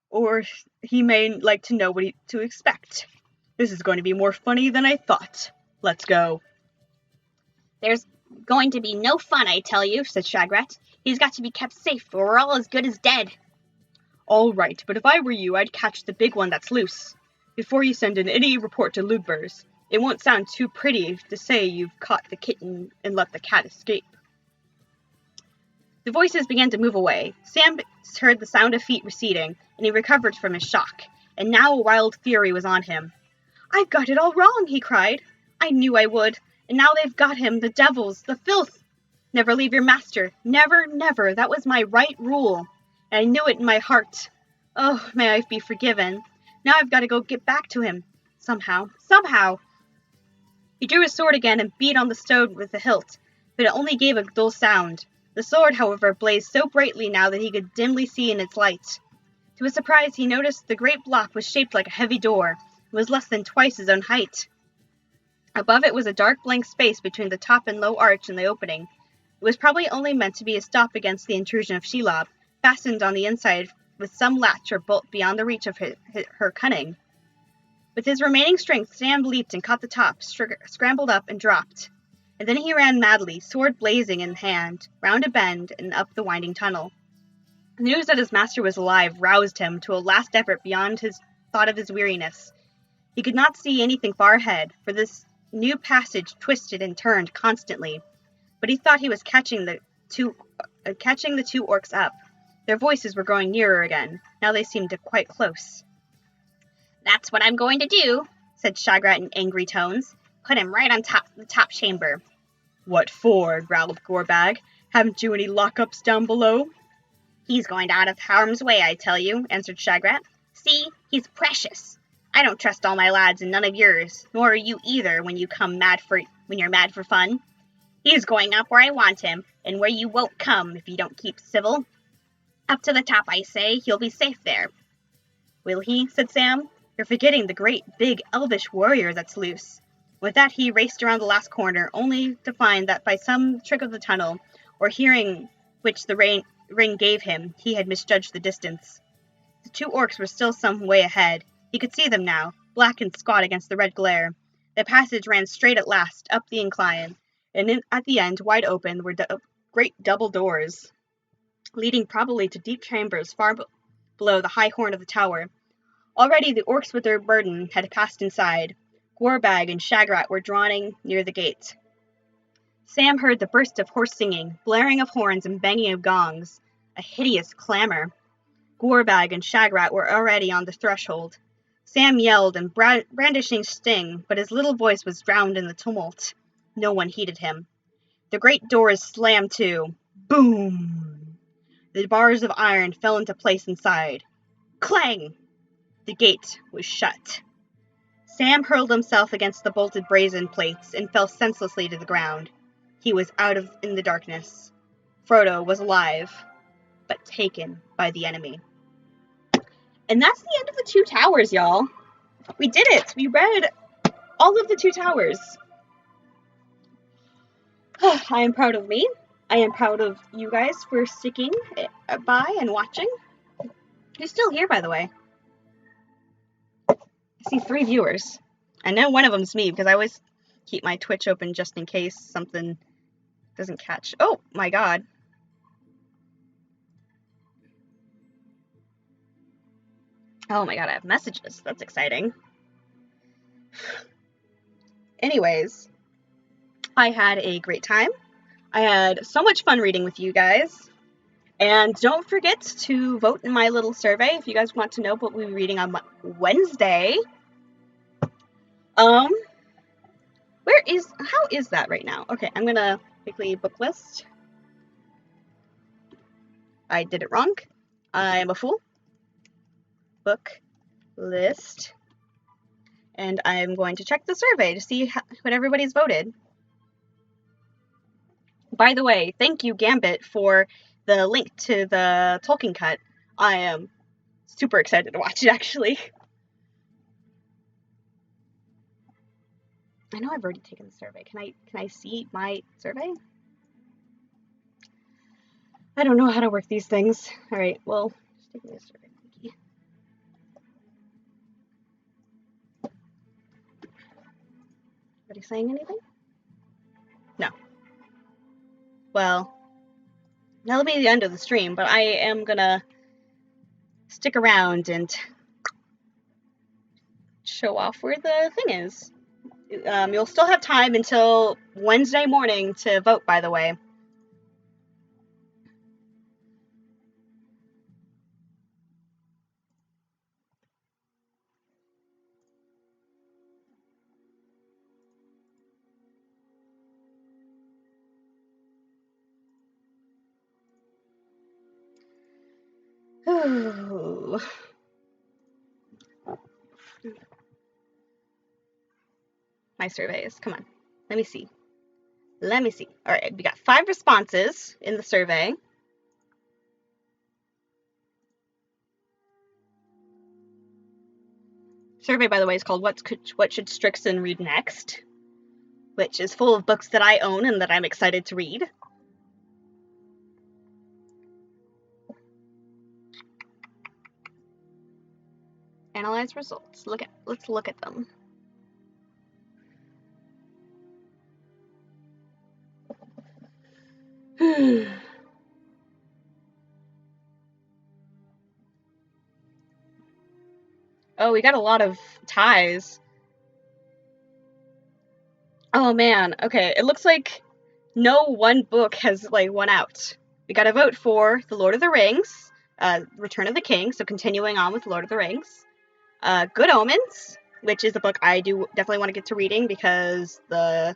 or he may like to know what to expect. This is going to be more funny than I thought. Let's go. There's going to be no fun, I tell you, said Shagrat. He's got to be kept safe, or we're all as good as dead. All right, but if I were you, I'd catch the big one that's loose. Before you send in any report to Lugbers, it won't sound too pretty to say you've caught the kitten and let the cat escape. The voices began to move away. Sam heard the sound of feet receding, and he recovered from his shock, and now a wild fury was on him. I've got it all wrong, he cried. I knew I would, and now they've got him, the devils, the filth. Never leave your master. Never, never. That was my right rule, and I knew it in my heart. Oh, may I be forgiven. Now I've got to go get back to him. Somehow. He drew his sword again and beat on the stone with the hilt, but it only gave a dull sound. The sword, however, blazed so brightly now that he could dimly see in its light. To his surprise, he noticed the great block was shaped like a heavy door, and was less than twice his own height. Above it was a dark blank space between the top and low arch and the opening. It was probably only meant to be a stop against the intrusion of Shelob, fastened on the inside with some latch or bolt beyond the reach of her cunning. With his remaining strength, Sam leaped and caught the top, scrambled up and dropped. And then he ran madly, sword blazing in hand, round a bend and up the winding tunnel. The news that his master was alive roused him to a last effort beyond his thought of his weariness. He could not see anything far ahead, for this new passage twisted and turned constantly, but he thought he was catching the two orcs up. Their voices were growing nearer again. Now they seemed quite close. That's what I'm going to do, said Shagrat in angry tones. Put him right on the top chamber. What for? Growled Gorbag. Haven't you any lockups down below? He's going out of harm's way, I tell you, answered Shagrat. See, he's precious. I don't trust all my lads and none of yours, nor are you either when you're mad for fun. He's going up where I want him, and where you won't come if you don't keep civil. Up to the top, I say. He'll be safe there. Will he? Said Sam. You're forgetting the great, big, elvish warrior that's loose. With that, he raced around the last corner, only to find that by some trick of the tunnel, or hearing which the ring gave him, he had misjudged the distance. The two orcs were still some way ahead. He could see them now, black and squat against the red glare. The passage ran straight at last, up the incline, and at the end, wide open, were great double doors, leading probably to deep chambers far below the high horn of the tower. Already the orcs with their burden had passed inside. Gorbag and Shagrat were drawing near the gate. Sam heard the burst of hoarse singing, blaring of horns and banging of gongs, a hideous clamor. Gorbag and Shagrat were already on the threshold. Sam yelled and brandishing sting, but his little voice was drowned in the tumult. No one heeded him. The great doors slammed to. Boom! The bars of iron fell into place inside. Clang! The gate was shut. Sam hurled himself against the bolted brazen plates and fell senselessly to the ground. He was in the darkness. Frodo was alive, but taken by the enemy. And that's the end of the Two Towers, y'all. We did it. We read all of the Two Towers. I am proud of me. I am proud of you guys for sticking by and watching. You're still here, by the way. I see 3 viewers. I know one of them's me because I always keep my Twitch open just in case something Doesn't catch. Oh my god. Oh my god, I have messages. That's exciting. Anyways, I had a great time. I had so much fun reading with you guys. And don't forget to vote in my little survey if you guys want to know what we'll be reading on Wednesday. How is that right now? Okay, I'm gonna quickly book list. I did it wrong. I am a fool. Book list. And I'm going to check the survey to see what everybody's voted. By the way, thank you, Gambit, for the link to the Tolkien cut. I am super excited to watch it, actually. I know I've already taken the survey. Can I see my survey? I don't know how to work these things. All right, well, just taking the survey. Anybody saying anything? No. Well, that'll be the end of the stream, but I am gonna stick around and show off where the thing is. You'll still have time until Wednesday morning to vote, by the way. My surveys. Come on. Let me see. All right, we got 5 responses in the survey. Survey, by the way, is called What Should Strixen Read Next? Which is full of books that I own and that I'm excited to read. Analyze results. Let's look at them. Oh, we got a lot of ties. Oh man, okay, it looks like no one book has won out. We got to vote for The Lord of the Rings, Return of the King, so continuing on with Lord of the Rings. Good Omens, which is a book I do definitely want to get to reading because the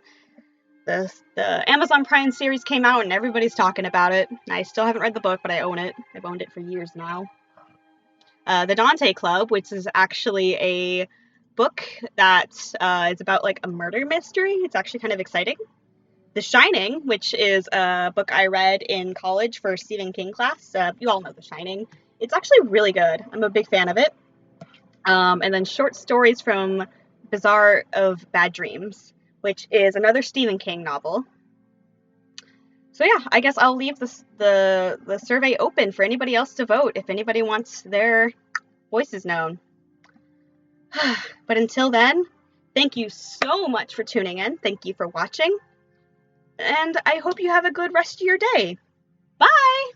Amazon Prime series came out and everybody's talking about it. I still haven't read the book, but I own it. I've owned it for years now. The Dante Club, which is actually a book that is about a murder mystery. It's actually kind of exciting. The Shining, which is a book I read in college for Stephen King class. You all know The Shining. It's actually really good. I'm a big fan of it. And then Short Stories from Bazaar of Bad Dreams, which is another Stephen King novel. So yeah, I guess I'll leave the survey open for anybody else to vote if anybody wants their voices known. But until then, thank you so much for tuning in. Thank you for watching. And I hope you have a good rest of your day. Bye!